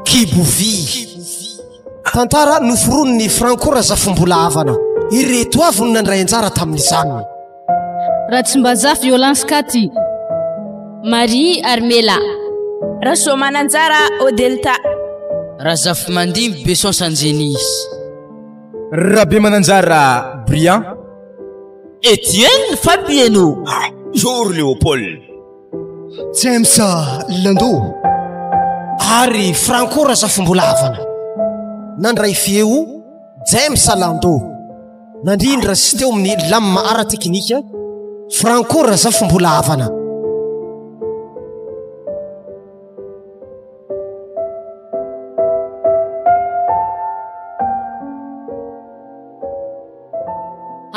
Kibovi tantara noforonony Franco Razafombolavana ireto avy no nandray anjara tamin'izany. Ratsimbaza Violence Kati, Marie Armela, Rasomananjara Odelta, Razafmandim Besson Sanjenis, Rabe Mananjara Brian, Etienne Fabieno, Jour Léopold, James Lando, ary Franco Razafombolavana nandray feo James Lando nandrindra sy teo amin'ny lame ara teknika Franco Razafombolavana.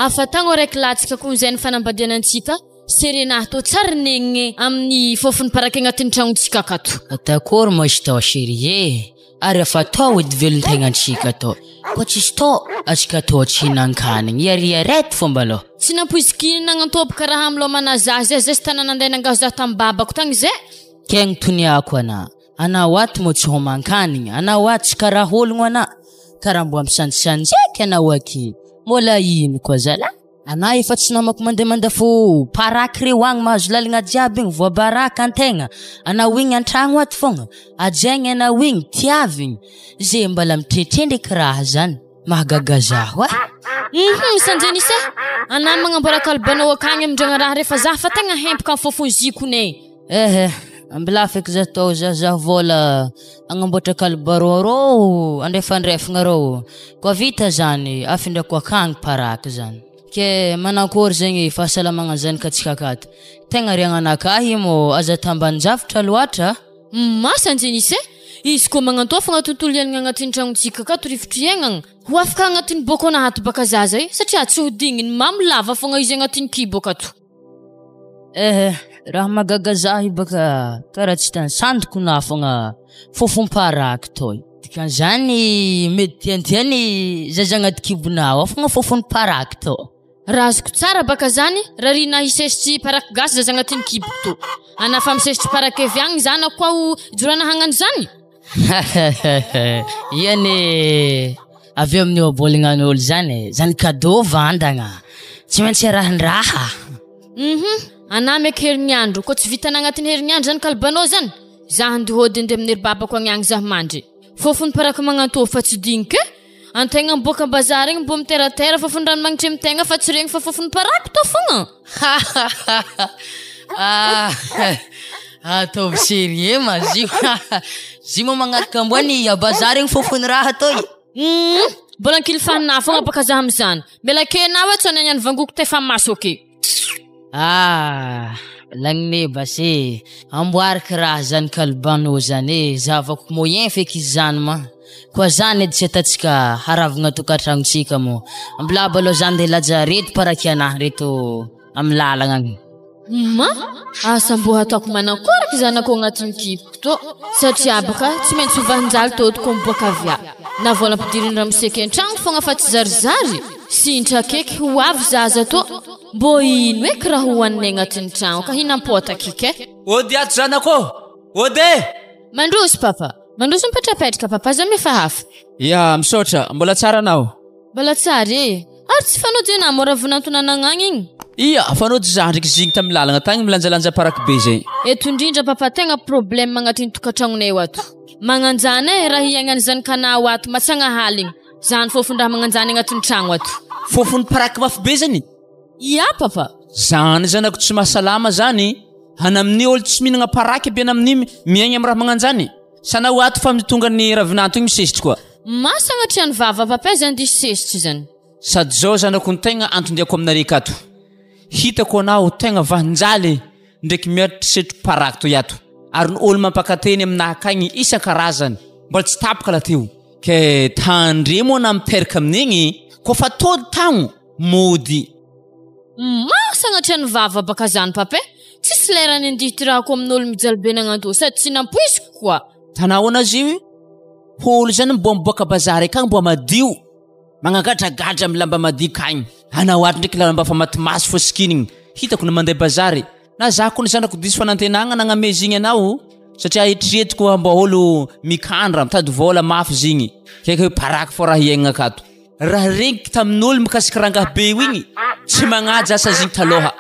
afatagno araiky latsika koa izay ny fanambadianantsika Serena to tsara negny amin'ny fofony paraky agnatin'ny tragnontsika akato. D'accord moi je t'en chérie. Ary afatao edy velon-tegnatsika to. Koa tsisy to atsika to tsinankanigny iariareto fomba aloha. Tsy nampoizikiny nagnantopaka raha amilomana zaza zay sy tanana andeha nangaho za tambabako tagny zay. Kegny toniako ana waty mo tsy homankanigny ana waty tsy karaha ologno ana karaha mbo ampisanjisanjeky ana waky mola ino koa zala ana efa tsy namako mandemanda fo paraky reo agny mahazo lalagna jiaby igny voabaraka antegna ana wigny antragno aty fogna ajaigny ana wigny tiavigny zay mbala mitretrendreky raha zany mahagaga zaho Sanjenisa ana magnamboara kalbanao akagny amindregna raha rehefa za fa tegna hempaka fofony zikonay. Ambila feky za tao za vola agnamboatra kalbaro ro andrefandrefagna ro koa vita zany afindrako akagny paraky zany ke manakory zegny fahasalamagna zany katsika akato tegna riagnanakahy mo aza tambanjavitra loatra Sanjenisa izy koa magnantofagna tontolo iainagna agnatin'ny tragnontsika akato rivotro iainagna ho afaka agnatin'ny boko anahaty baka zaza satria tsy hodigniny mamolava fogna izy agnatin'ny kibo akato. Raha magaga zaho baka karaha tsy tansandoko na fogna fofomparaky toy dikan'izany mety tiantiany zaza agnaty kibonao fogna fofomparaky to. Raha azoko tsara baka zany raha rina hisesitry paraky gasy zaza agnatin'ny kiboko to ana fa misesitry paraky evy agny zany koa jorana hagnany zany. Iany avy amin'ny obolinan'olo zany cadeau vandagna tsy maintsy rahandraha. Ana meky herignandro koa tsy vitana agnatin'ny herignandro zany kalbanao zany za andihody ande amin'ny babako agny agny za mandry fofony paraky magnantofo fa tsy dinike antegna miboaka bazary igny mbo miteratera fofony rano magnitry amitegna fa tsy regny fa fofony paraky to fogna. Atao sérieux mazio zimo magnaraka ambony bazary igny fofony raha toy. Mbola ankilifana fogna baka za amizany mela kenao tsy anany vangoko tefa maso ake. Lagne basé amboaraka raha zany kalbanao zany zavako moyen feky izy zany ma koa zany edy tsy atatsika haravagna tokantragnotsika mo ambilaba aloha zany de lajarety paraky anahy reto amy lalagna agny. Asa mbo hataoko manakoraky zanako agnatin'ny kiboko to satria baka tsy maintsy vanjaly todiko miboaka avia na vola ampidiriny raha miseke an-tragno fogna fa tsy zarizary sintra keky ho avy zaza to mbo ino eky raha hohaniny agnatin'ny tragno ka hinampota kike. Ody ato zanako ody mandroso papa mandroso mipetrapetraka papa za mefa hafa ya misaotra mbola tsara anao mbola tsara ary tsy fanody ana mo raha vonantonanagna agny igny. Iya fanody za ndraiky zigny tamy lalagna tagny milanjalanja paraky be zay eto indrindra papa tegna problème agnatin'ny tokantragnonay ato magnanjany raha hiaignany zanakanao ato matsagna haligny zany fofon-draha magnanjany agnatin'ny tragno ato fofony paraky mafy be zany. Ya papa zany zanako tsy mahasalama zany hana amin'ny olo tsy mihinagna paraky be amin'ny miaigny amy raha magnanjany sanao ato fa mitonga ny ravinanto igny misesitry koa masagnatria ny vava papa zany diso sesitry zany sady zao zanako ny tegna antondriako aminareka ato hitako anao tegna vanjaly ndraiky mieritrisetry paraky to yato ary ny olo mampakateny aminahakagny isan-karazany mbola tsy tapaka lateo ke tandremo na miperaka amin'igny koa fa tody tagno mody masagnatria ny vava baka zany papa tsisy lerany andihitirahako amin'olo mijalobena agnato sady tsy nampoiziko koa tanao anazy io Holo zany mbo miboaka bazary akagny mbo madio. Magnagadragadra amin'ny lamba madio kagny. Anaoatra ndraiky lamba fa matimasy fo skinning. Hitako na mandeha bazary. Na za koa ny zanako diso fanantenagna nagnamezigny anao. Satria etretiko mba olo mikandra mitady vola mafy zigny. Kaya paraky fo raha iaignana akato. Raha regniko tamin'olo mikasika rangaha be io igny. Tsy magnaja asa zigny taloha.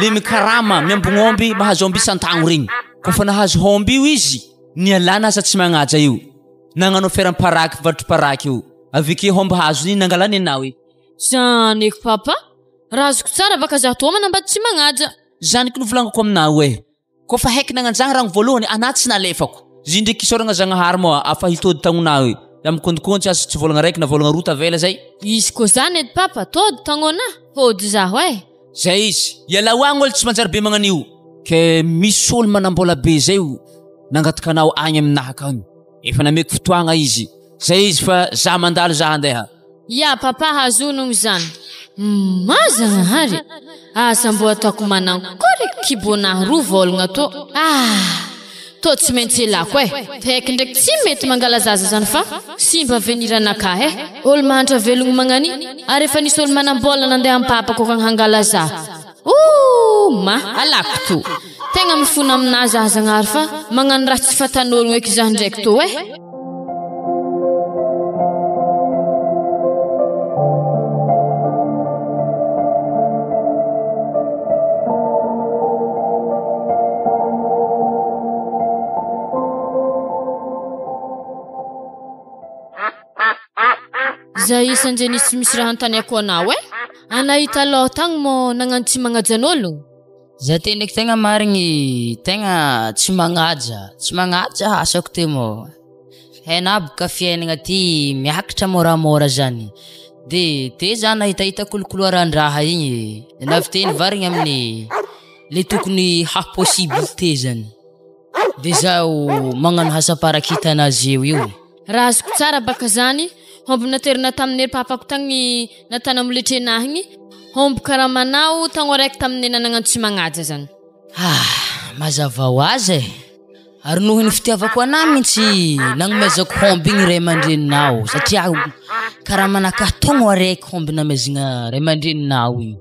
Le mikarama miambognomby mahazo omby santagno regny. Kofa nahazo homby io izy, nialana asa tsy magnaja io. Nagnano feram-paraky vatro-paraky io. Avike homby hazo iny nangalany anao io. Zaniko papa, raha azoko tsara baka zaho toa manambady tsy magnaja. Zaniko novolangako aminao e. Kofa haiky nagnanjagna ragno voalohany anaty tsy nalefako. Zy ndraiky isoragna zagnahary moa afa hitody tagnonao io. Amikondikony asa tsy volagna raiky na volagna roa tavela zay. Izy ko zany edy papa, tody tagnona, hody zaho e. Zay izy, iala agny olo tsy manjary be magnan'io. Ke misy olo manambola be zay io. Nangataka anao agny aminahaka agny. Efa nameko fotoagna izy. Zay izy fa za mandalo za andeha. Ya papa hazonogno zany. Mazagna hari. Asa mbo ataoko manankory kibonahy roa volagna to. To tsy maintsy ilako e. Feky ndraiky tsy mety mangala zaza zany fa simba avenir anaka e. Olo mahantra velogno magnani. Ary efa nisy olo manambola nandeha ampapa ko kagny hangala za. Alako to. Tegna mifona amina za zagnahary fa magnano raha tsy fatan'ologno eky za ndraiky to e. Za isan'izay misy raha antaniako anao e. Anahita aloha tagny mo nagnano tsy magnajan'olo. Za tendeky tegna marigny tegna tsy magnaja asako te mo. Hainà boka fiainagna ty miakatra moramora zany. De za nahitahita kolokoloaran-draha igny. Naviteny varigny amin'ny le tokony possibilité zany. De zaho magnano asa parakitanazy io. Raha azoko tsara baka zany. Homby naterina tamin'ny papako tagny natana muletrenahy igny. Homby karamanao tagno araiky tamin'ny nagnano tsy magnaja zany. Mazava ho azy e. Ary noho ny fitiavako anà mihitsy nagnomezako homby igny ray aman-dreninao. Satria karamanaka tagno araiky homby namezigna ray aman-dreninao igny.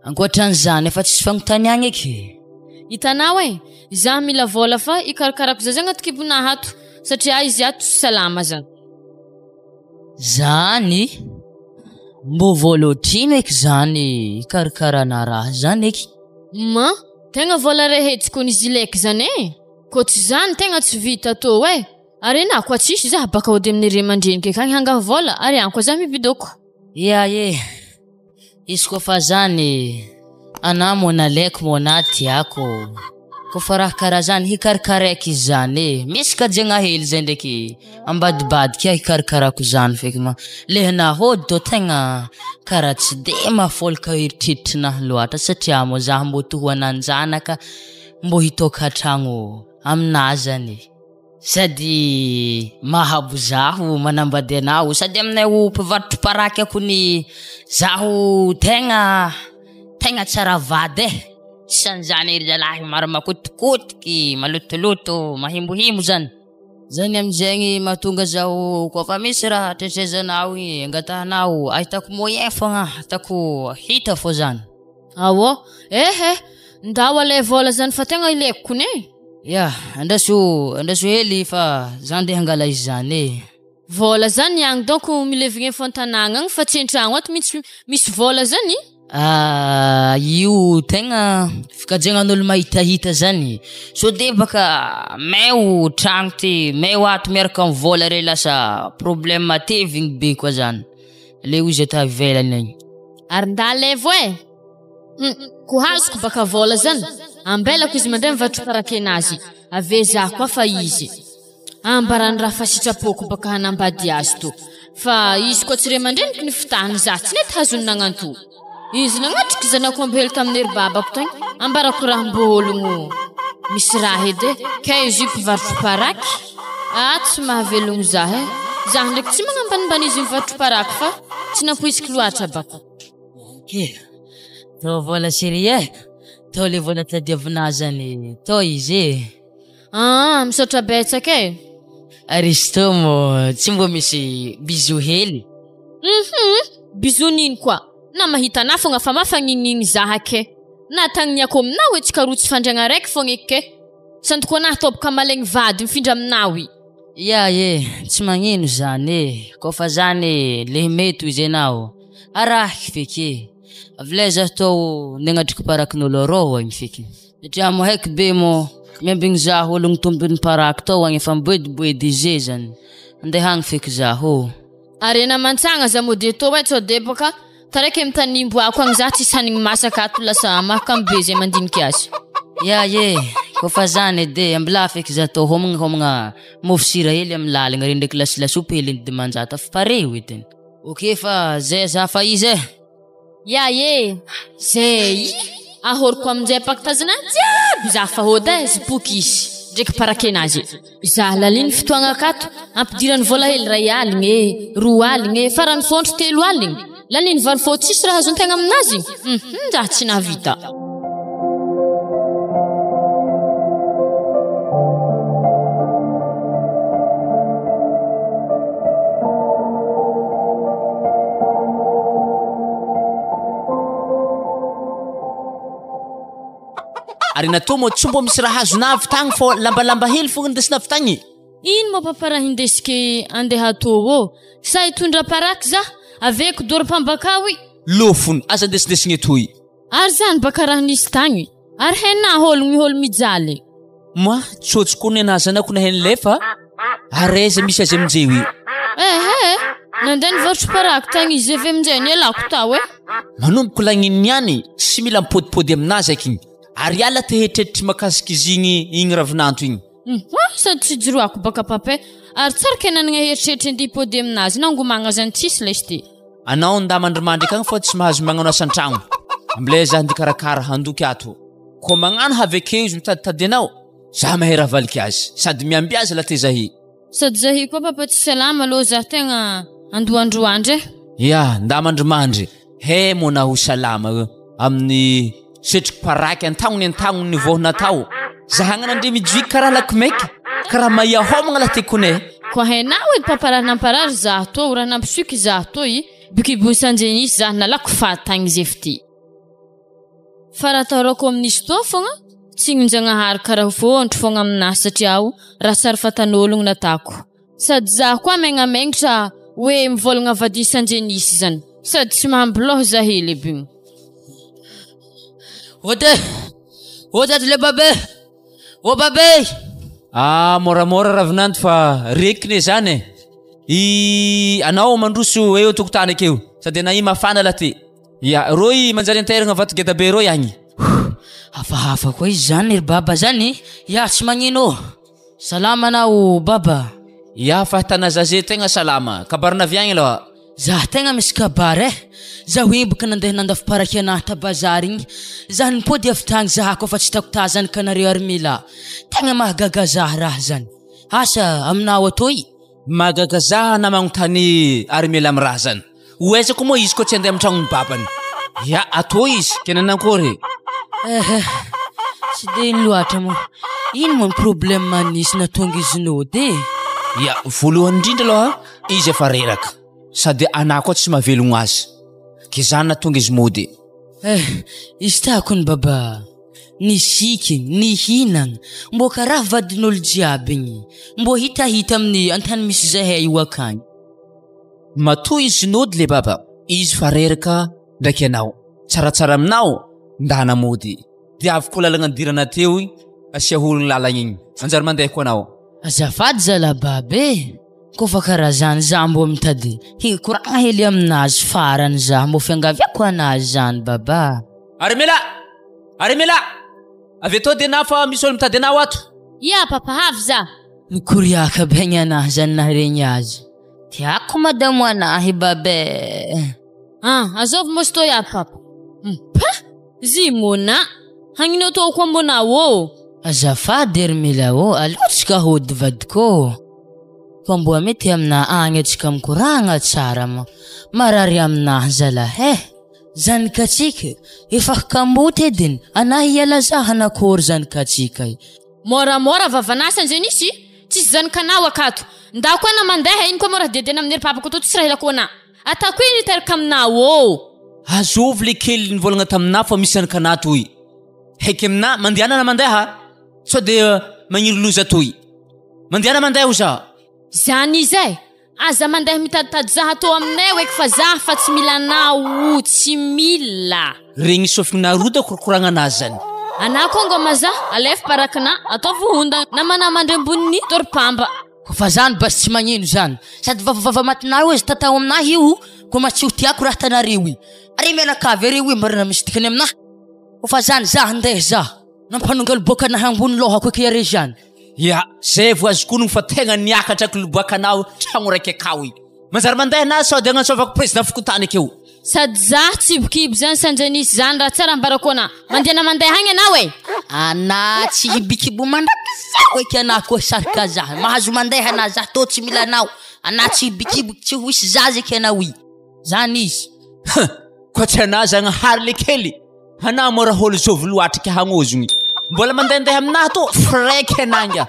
Ankoatran'izany efa tsisy fagnontaniagna eky. Hitanao e, za mila vola fa ikarakarako za agnaty kibonahy ato. Satria izy ato tsy salama zany. Zany mbo volotrino eky zany karakarana raha zany eky. Tegna vola rehetsiko n'izy ilaiky zany e. Ko tsy zany tegna tsy vita to e. Ary na koa tsisy za baka ody amin'ny ray aman-dreniko kagny hanga vola ary anko za mibidoko. Izy koa fa zany anà mo nalaiko mo na tiako. Kofa raha karaha zany hikarakaraiky izy zany e. Misy kajagna hely zay ndraiky ambadibadika hikarakarako zany feky ma. Lehana hody to tegna karaha tsy de mafolaka eritreritrynahy loatra satria mo zaho mbo toho ananjanaka mbo hitoka tragno aminà zany. Sady mahabo zaho manambady anao sady aminay ho mpivarotro paraky akony zaho tegna tsara vady e. Sanjany ery zalahy maro makotokotiky malotoloto mahimbohimbo zany. Zany amizegny mahatonga zaho kofa misy raha tresezanao igny angatahanao ahitako moyen fogna atako hita fo zany. Ndao alay vola zany fa tegna ilaiko kone. Andaso hely fa zany de hangala izy zany e. Vola zany agny donc milevigny fontanagna agny fa tsy an-tragno ato misy vola zany. Io tegna fikajiagnan'olo mahitahita zany. So de baka meo tragno ty meo ato miaraka amin'ny vola re lasa problème matevigny be koa zany. Le izy ata ivelany agny. Ary ndalevo e. Ko hazoko baka vola zany. Ambelako izy mandeha mivatro paraky anazy. Ave za koa fa izy. Ambarany raha fa sitrapoko baka hanambady azy to. Fa izy koa tsy ray aman-dreniko ny fitahany za tsy nety hazony nagnanto. Izy nagnatriky zanako ambehely tamin'ery babako tagny. Ambarako raha mbologno misy raha edy e. Ka izy mpivarotro paraky. Tsy mahavelogno za e. Za ndraiky tsy magnambanimbany izy mivarotro paraky fa tsy nampoisiky loatra bako. To vola série to le vola tadiavina zany to izy. Misaotra betsaka e. Aristomo tsy mbo misy bisou hely. Bisou nino koa? Na mahita na fogna fa mafagnigny zahake. Na tagniniako aminao hoe tsy karotsy fandriagna raiky fogna eke. Sandoko na tobaka malegny vady mifindra aminao. Ya tsy magnino zany kofa zany le mety izy anao. Araky feky. Avlay za tao nengatriko parakin'olo rô agny feky. Satria mo heky be mo miambigny za ologno tombiny paraky tao agny efa miboediboedy izy zany. Andeha agny feky zaho. Arena mantsagna za mody to hoe tsy debaka. Tareke mitanimbo ako agny za tsy sanigny masaka ato lasa makambe zay mandiniky azy. Ya kofa zany ede ambla feky za tao homagna mofo sira hely amin'ny lalagna reny ndraiky lasopy hely dimanjata fa pare ediny. Ok fa zay za fa izy Ya zay ahoriko aminjay pakitazana jiaby za fa hoda zipokisy ndraiky parakenazy. Za laliny fitoagna akato ampidirany vola hely 2 aligny 2 aligny farany fondro 3 aligny. Laliny 20 fô tsisy raha azon-tegna aminazy. Za tsy navita. Ary natao mo tsy mbo misy raha azonavy tagny fô lambalamba hely fogna indesinavy tagny. Ino mo papara hindesike andeha atô sa hitondra paraky za aveko doro-pambakawi. Lofony aza ndesindesigny etoy. Ary zany baka raha nisy tagny. Ary hena holo mijaly. Moi tsotsy kony anazanako na henlefa. Areza misy azy aminjewi. Nandany votro paraky tagny izy ave aminjay nialako tao Manomboko lagniny niany tsy mila mipodipody aminazy akiny. Ary ala tehetretry makasiky izigny igny ravinanto igny. Sady tsy jiroako baka papay. Ary tsara kenanagna heritreritry ndipody aminazy nangomagna zany tsisy lesty. Anao ndamandrimandry akagny fa tsy mahazo magnano asan-tragno. Ambilay za ndikarakara handoky ato. Ko magnano havekeo izy mitaditady anao. Za mahera valiky azy. Sady miamby azy la te zahi. Sady zahi koa papa tsy salama lo za tegna andoandroandre. Ya, ndamandrimandry. He mo na ho salama amin'ny setriky paraky antagnony vohona tao. Zahagna nandre mijoiky karaha lakimeky. Karaha maia homagna la te kone. Ko hainao edy papara namparary za to raha nampisoky za to biky bonsanjenisy za nalako fatagny zefty. Faratarako amin'isy to fogna tsy njanahary karaha vontro fogna aminahy satria raha sary fatan'ologno natako. Sady za koa megnamengitra hoe mivolagna vady sanjenisy zany. Sady tsy mahambiloho za hely bigny. Ote le babe. O babe. Moramora ravinanto fa rekine zany. Anao mandroso eo tokotany akeo. Sady na mafana la te. Ya, roy manjary anteragna vato geda be roy agny. Hafa koa izy zany baba zany. Ya tsy magnino. Salama nao baba. Ya fahatana zaze tegna salama. Kabarina viagny loha. Za tegna misy kabary za hoimbaka nandeha nandafy paraky anahy ta bazary igny. Za nipody avy tagny za kofa tsy tako ta zany kanareo armila. Tegna mahagaga za raha zany. Asa aminao atoy. Mahagaga za na magnontany armila amin'ny raha zany. Oezako moa izy ko tsy andeha amin'ny tragnony babany. Ya atô izy kenanankory. Tsy de loatra mo. Ino mo problème manisy natonga izy nody? Ya voalohany indrindra aloha izy efa reraka. Sady anako tsy mahavelogno azy. Ke zany natonga izy mody. Izy takony baba. Ny siky, ny hinagna, mbo karaha vadin'olo jiaby igny. Mbo hitahita amin'ny antany misy zahay io akagny. Matoa izy nody le baba. Izy fa reraka ndraiky anao. Tsaratsara aminao ndana mody. Diaviko lalagna andirana teo asia ologno lalagna igny. Manjary mandeha koa anao. Azafady zala babe. Kofa karaha zany za mbo mitady hikoragna hely aminazy farany za mbo fiangaviako anazy zany baba. Arimela! Avy atô dena fa misy olo mitady anao ato. Ya papa havy za. Nikoriaka begny anahy zany naharegny azy. Tiako madamo anahy babe. Azovy mos to ya papa. Zimona. Hangino to kwa mbona wo. Azafady Ermila alotsika hody vadiko. Fa mbo mety amina agny atsika mikoragna tsara ma. Marary amina zala zany katsika efa kamboty ediny anahy iala za hanakory zany katsika. Moramora vavanasa njenisy tsisy zanakanao akato ndako ana mandeha iny koa mora dedena amin'ny papako to tsisy raha ilako ana atako iny teraka aminao azovy le kely nivolagna tamina fa misy zanakana toy heky amina mandiana na mandeha so de magniry loza toy mandiana mandeha za zany izay aza mandeha mitaditady zaha to aminay oeky fa zaha fa tsy mila anao tsy mila regny sofina roda korokoragna anazy zany ana kongo maza alef parakana ataovy honda namana mandremboniny torpamba fa zany bas tsy magnino zany sady vavavava matinao izy tatao aminahy io ko matsio tiako raha tanareo i ary menakavy areo i mbarina misy dikany aminahy fa zany za andeha za nampanongalo boka nahy ambony lohako eky are zany ya zay vo azokonogny fa tegna niakatrako loboakanao tragno raiky akao i manjary mandeha na sao de agnatsovako président fokotany akeo sady za tsibokibo zany sanjanisy zany raha tsara mbarakona mandiana mandeha hagny anao e ana tsy hibikibo mandraky sao eky ana koa sarika za mahazo mandeha ana za to tsy mila anao ana tsy hibikibo tsy ho isy zaza eky anao i zany izy ko tsy ana zagny hary le kely ana mora holo zovy loatriky hagnozogny mbola mandehandeha aminahy to fraiky ananga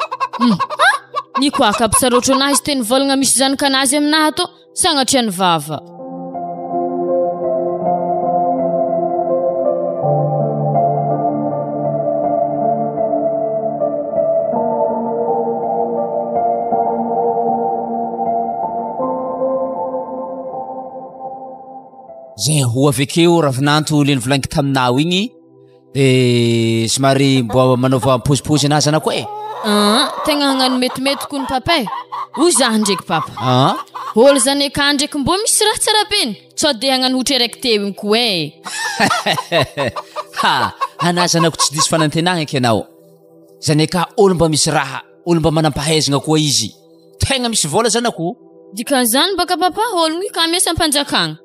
ny koa kapisarotro anahy izy teny volagna misy zanakanazy aminahy to sagnatria ny vava zay ho avekeo ravinanto le nivolaniko taminao igny de somary mbo manaova pozipozy anazy anako e tegna hagnano metimety ko ny papa e o zaho ndraiky papa olo zany aka ndraiky mbo misy raha tsara beny so de hagnano hotra raiky teo igny ko e ha anazy anako tsy diso fanantenagna eky anao zany aka olo mba misy raha olo mba manampahaizagna koa izy tegna misy vola zany ako dikan'izany baka papa ologno i ka miasa ampanjakagna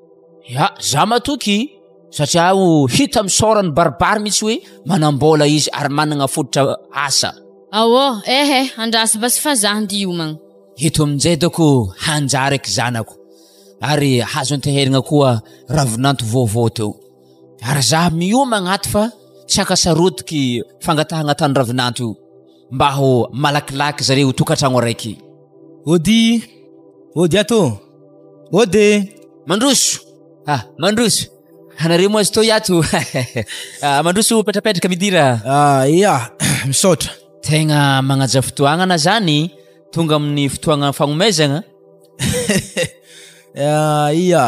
ya za matoky satria o hita misorany baribary mitsy hoe manambola izy ary managna fototra asa awo ehe andrasy basy fa za ndiomagna eto amin'izay dako hanjary eky zanako ary hazo anteherigna koa ravinanto vaovao teo ary za miomagna ato fa tsy akasarotiky fangatahagna tany ravinanto io mba ho malakilaky zareo tokatragno araiky ody ato ody mandroso mandroso anareo moa azy to iato mandroso petrapetraka midira ia misaotra tegna magnaja fotoagnana zany tonga amin'ny fotoagna fagnomezagna ia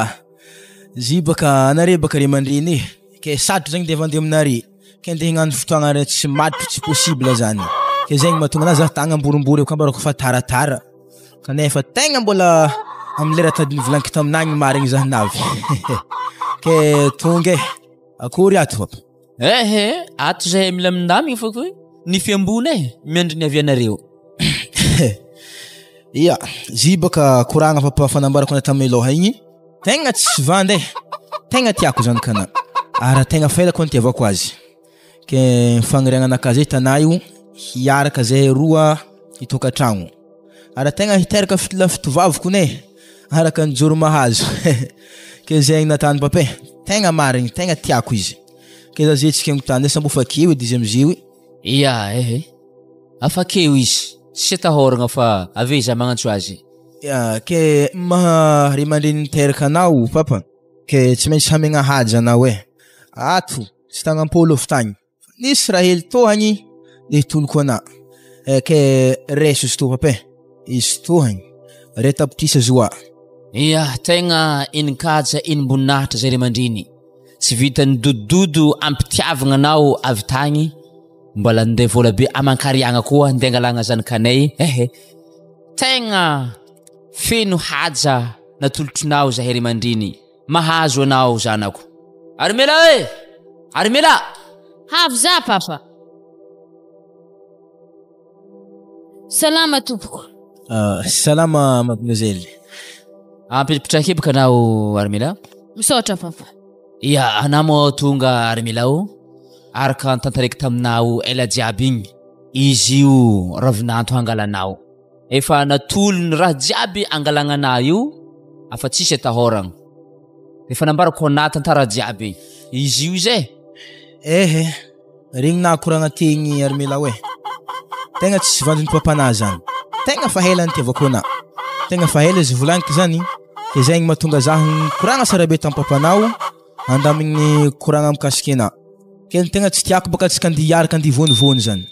zy baka anare baka re mandreny ke satro zegny de vandeha aminare ke ndeha hignano fotoagna re tsy matro tsy possible zany ke zegny mahatonga anazy za tagna amborimbory eo kambarako fa taratara kanefa tegna mbola am'lera tady nivolaniko taminagny marigny zah navy ke tonga akory ato papa ato zahay mila mindamigny fa koa ny fiambony miandry ny avianareo ia zy baka koragna papa fanambarako ana tamin'ny loha igny tegna tsy vandy tegna tiako zanakana ara tegna failako antiavako azy ke fagniriagna anakazy hitanà io hiaraka zay roa hitokatragno ara tegna hiteraka fitovavako ne araka ny joro mahazo ke zegny natany papa tegna marigny tegna tiako izy ke za zetsika ngotany sa mbo fakeo edy izy am'zio ia afakeo izy tsy tahoragna fa ave za magnantso azy ke maha ry mandreny niteraka anao papa ke tsy maintsy hamegna haja anao ato tsy tagnampolo avy tagny nisy raha hely tohagny de toloko ana ke reso izy to papa izy tohagny re tapitrisa zoa ia tegna ininkaja inimboninahitra zay re mandriny tsy vitany dododo ampitiavagna anao avy tagny mbola ndeha vola be amankariagna koa ndeha angalagna zanakanay tegna feno haja natolotronao zahay re mandriny mahazo anao zanako Armela Armela havy za papa salama tompoko salama mademoiselle ampitripitraka baka anao Armela misaotra papa ia anamo tonga Armela araka tantaraiky taminao ela jiaby igny izy io ravinanto hangalanao efa natolony raha jiaby angalagnanao io afa tsisy atahoragna efa nambarako na tantara jiaby izy io zay regny na koragna tegny Armela tegna tsisy vandriny papana zany tegna fahela ny tiavako anà. Tegna fahela izy volagniko zany ke zegny mahatonga zaho koragna sara be tampampanao andamigny koragna mikasiky anà. Ke ny tegna tsy tiako baka tsika andia hiaraka andia vonivony zany.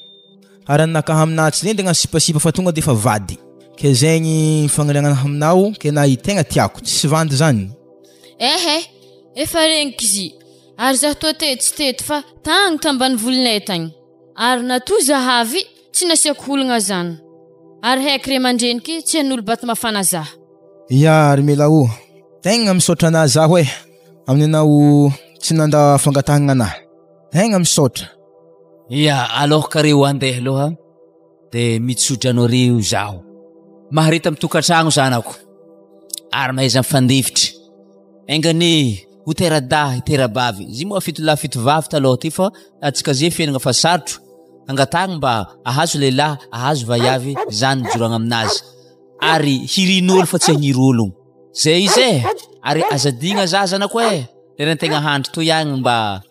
Ary anakahy aminà tsy nendagna sipasipa fa tonga de fa vady. Ke zegny fagniriagna aminao ke na tegna tiako tsy vandy zany. Efa regniko izy. Ary zaho toa tsy teto fa tagny tambany volonay tagny. Ary na to zahavy tsy nasiako olagna zany. Ary haiko re mandreniky tsy han'olo bata mafana zaho. Ya ary mila o. Tegna misaotra anà zaho amin'ny anao tsy nanda fangatahagna anà. Tegna misaotra. Ya, alors kare ho andeha aloha de mitsotra anao reo zaho. Maharita mitokantragno zanako. Ary mahaiza mifandefitra. Engany ho tera-dah, tera-bavy. Izy moa fito lahy fito vavy taloha ty fa atsika zay fiainagna fa sarotro. Angatagny mba ahazo lehilahy, ahazo vaiavy, zany joragna aminazy. Ary hirin'olo fa tsy hanir'ologno. Zay izy Ary azadigna za zanako Lera tegna handry to ihagny mba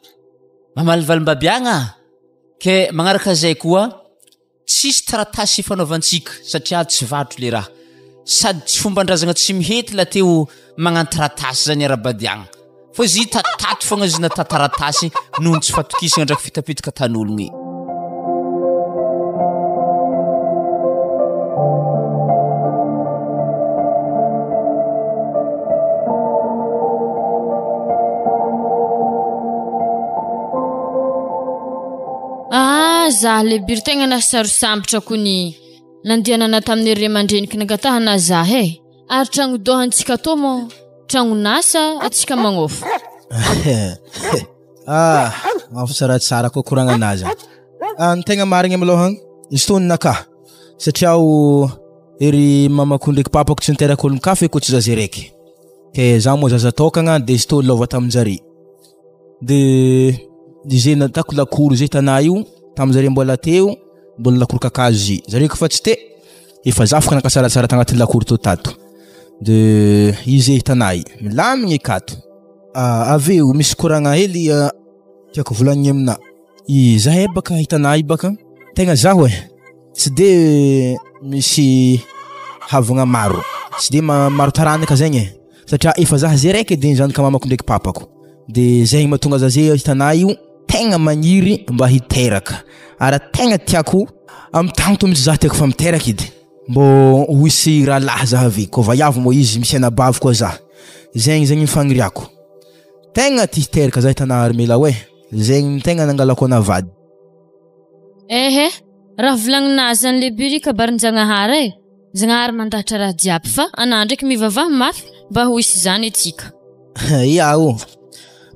mamalivalim-babiagna. Ke magnaraka zay koa tsisy taratasy fanaovantsika satria tsy vatro le raha. Sady tsy fomban-drazagna tsy mihety la teo magnano taratasy zany ara-badiagna. Fa izy tatato fogna izy na taratasy noho ny tsy fatokisana ndraiky fitapitaka tan'ologny. Zaho lehibiry tegna nasarosambatra kony nandianana tamin'ny ry aman-dreniky nangatahana zaho Ary tragno dohantsika tô mo tragno nasa atsika magnofo. Mafa tsaratsara koa koragna anazy. Ny tegna marigny amaloha izy tony naka satria ery mamako ndraiky papako tsy niteraka olo kafe ko tsy zazy raiky. Ke za moa zaza tokagna de izy tony lova taminjary. De zay natako lakoro zay tanà io taminjary mbola teo mbola lakoro kakazo zy. Zare ko fa tsy te efa zafaka nakasaratsara tagnaty lakoro to tato. De izy tanà milamigny akato. Aveo misy koragna hely tiako volagny amina. Zahay baka hitanà baka tegna zaho tsy de misy havagna maro. Tsy de maro taranaka zegny satria efa zaho zay raiky de zanaka mamako ndraiky papako. De zegny mahatonga za zay hitanà io tegna magniry mba hiteraka. Ara tegna tiako am tagno to misy zaho tiako fa miteraka edy. Mbo hoisy raha lahy zahavy ko vaiavy mo izy misy anabavy koa za. Zegny fagniriako. Tegna tia hiteraka za hitanà armela zegny tegna nangalako anavady. Raha volagnina zany lehibiry kabarin-Jagnahary Zagnahary mandahatra raha jiaby fa anà ndraiky mivavaha mafy mba hoisy zany atsika.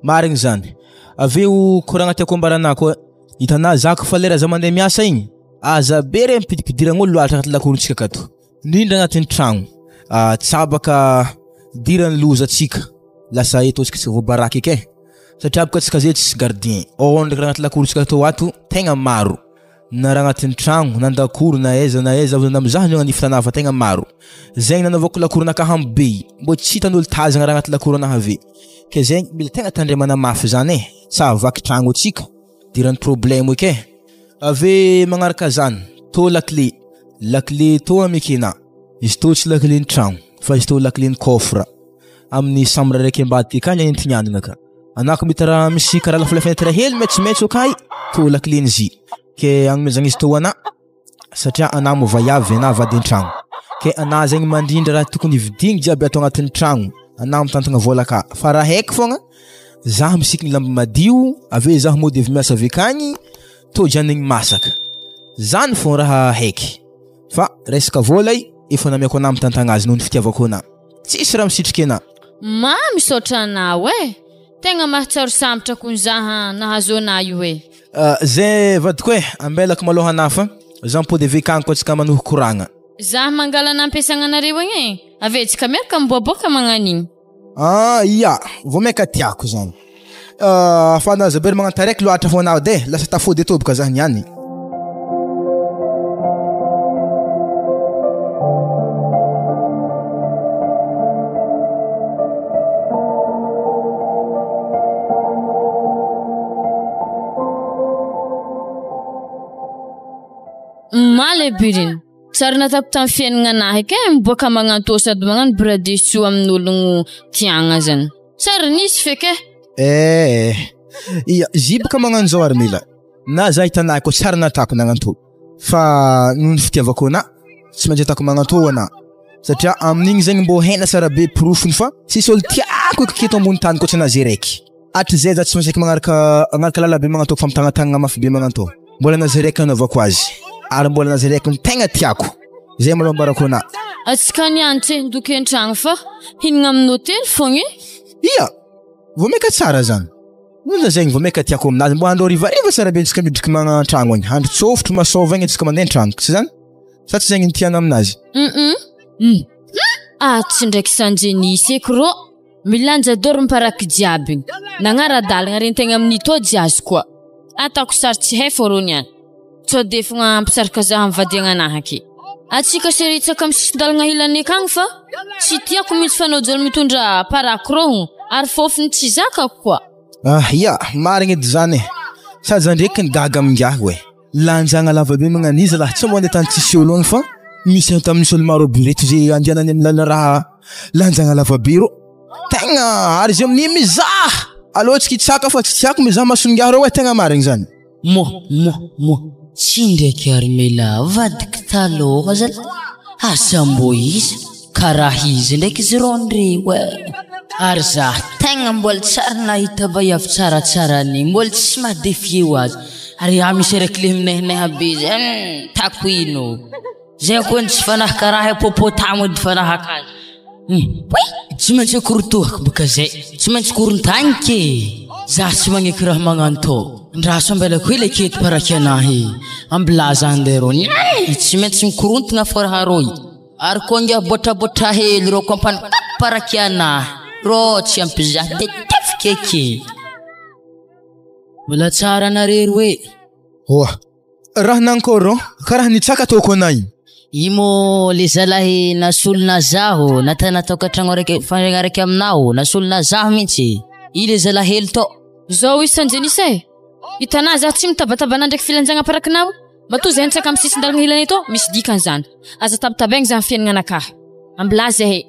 Marigny zany. Aveo koragna tiako ambarana koa hitanà zako fa lera za mandeha miasa igny aza be re mipidipidiragna olo loatra agnaty lakorontsika akato. Indrindra agnatin'ny tragno. Tsabaka dirany lozatsika. Lasa etotsika tsy voabaraky eky satria baka tsika zay tsisy gardien. Ndraiky agnaty lakorontsika ato ato tegna maro. Na raha agnatin'ny tragno nandakoro na aiza namizaha ny agnifitanà fa tegna maro. Zegny nanaovako lakoronaka hambe mbo tsy hitan'olo tazagna raha agnaty lakorona ave. Ke zegny mila tegna tandremana mafy zany sa vaky tragno atsika dirany problème eky. Ave magnaraka zany to lakle to amikina. Izy to tsy laklen'ny tragno fa izy to laklen'ny coffre amin'ny chambre raiky ambadika akany entignianana ka. Anako mitara misy karaha la fenêtre hely maitsomaitso akay to laklen'ny zy. Ke agnomezagna izy to ana satria ana mo vaiavy ana vady an-tragno. Ke ana zegny mandrindra raha tokony vidigny jiaby ato agnatin'ny tragno. Ana mitantagna vola ka. Fa raha haiko fogna zaho misikiny lamba madio ave zaho mody avy miasa avy akagny to janigny masaka. Zany fô raha haiky. Fa resaka vola efa namiako ana mitantagna azy noho ny fitiavako ana. Tsisy raha misitriky ana. Misaotra anao tegna mahatsaro sambatra kun zaha nahazo ana io zay vadiko ambelako maloha ana fa za mipody avy akagny koa tsika manohy koragna. Zaho mangala nampiasagna anareo igny ave tsika miaraka miboaboaka magnan'igny. Ya vao maika tiako zany. Fa na zabery magnano taraiky loatra fô anao de lasa tafody eto baka zaho niany. Malebirin Tsara natapy tamin'ny fiainan'anahy ke miboaka magnantô sady magnano bradiso amin'ologno tiagna zany. Tsara nisy feky Iya, zibaka magnano zao Armila. Na za hitanay ko tsara natako nagnantô. Fa noho ny fitiavako ana, tsy maintsy atako magnantô ana. Satria amin'igny zegny mbô hena sara be profony fa sisy olo tiako eketo ambony tany koa tsy nazy raiky. Atry zay za tsy maintsy magnaraka lalabe magnantô fampitagnatagnana mafy be magnantô. Mbola nazy raiky anaovako azy. Ary mbola nazy raiky ny tegna tiako. Zay malôha mbarako ana. Atsika niantsy ndoky an-tragno fa hinagna amin'ny hôtely fogna Iya, vao meka tsara zany. Nona zegny vao meka tiako aminazy mbo andro rivariva sara be tsika midriky magnantragno agny. Andro tsofotro masôva agny tsika mandeha an-tragno. Tsy zany? Sa tsy zegny tiana aminazy? Tsy ndraiky sanjenisy eky rô. Milanja doro miparaky jiaby. Nagnara-dalagna rentegna amin'ny tôjy azy koa. Atako sary tsy hay fô rô niany. Tsao de fogna ampisaraka zaho mivady agnanahy ake. Atsika seritsaka amin'ny sisin-dalagna hilany akagny fa tsy tiako mihitsy fanaojana mitondra paraky rô ary fofony tsy zakako koa. Iya, marigny edy zany. Sady zany ndraiky ny gaga amingahy we. Lanjagna lava be magnaniza laha tsy mandeha tany tsisy olo agny fa misy tamin'ny olo maro be reto zay andianany amin'ny lala raha lanjagna lava be rô. Tegna ary zay amin'ny mizaha. Alô tsy kitsaka fa tsy tiako mizaha masongahy rô we tegna marigny zany. Tsy ndraiky Armela vadika taloha zany. Asa mbô izy karaha izy ndraiky izy rondre we. Ary za tegna mbola tsara nahita vaiavy tsaratsarany mbola tsy madefie ho azy. Ary misy raiky le minehineha be zay tako ino. Zay koa tsy fanahy karaha hipopotamo edy fanahaka azy. Tsy maintsy akorotohako baka zay. Tsy maintsy korontany ke. Za tsy magneky raha magnantô. Ndraso ambelako ile keto paraky anahy. Ambilaza andero niany. Tsy maintsy mikorontagna faraha roy. Ary koa ngia botrabotra hely rô kompany paraky anahy. Rô tsy ampizaha de tefikeky. Mbola tsara narery we. Raha nankôrô karaha nitsaka toko anay. Imo le zalahy nasolona zaho natao tragno raiky fanregna raiky aminao nasolona zaho mihitsy. Ile zalahy hely to. Zao isanjenisay. Hitanà za tsy mitabatabana ndraiky filanjagna parakinao. Matoa zay nitsaka amin'ny sisin-dalagna hilany to misy dikany zany. Aza tabatabegny za fiaignananakahy. Ambilaza he.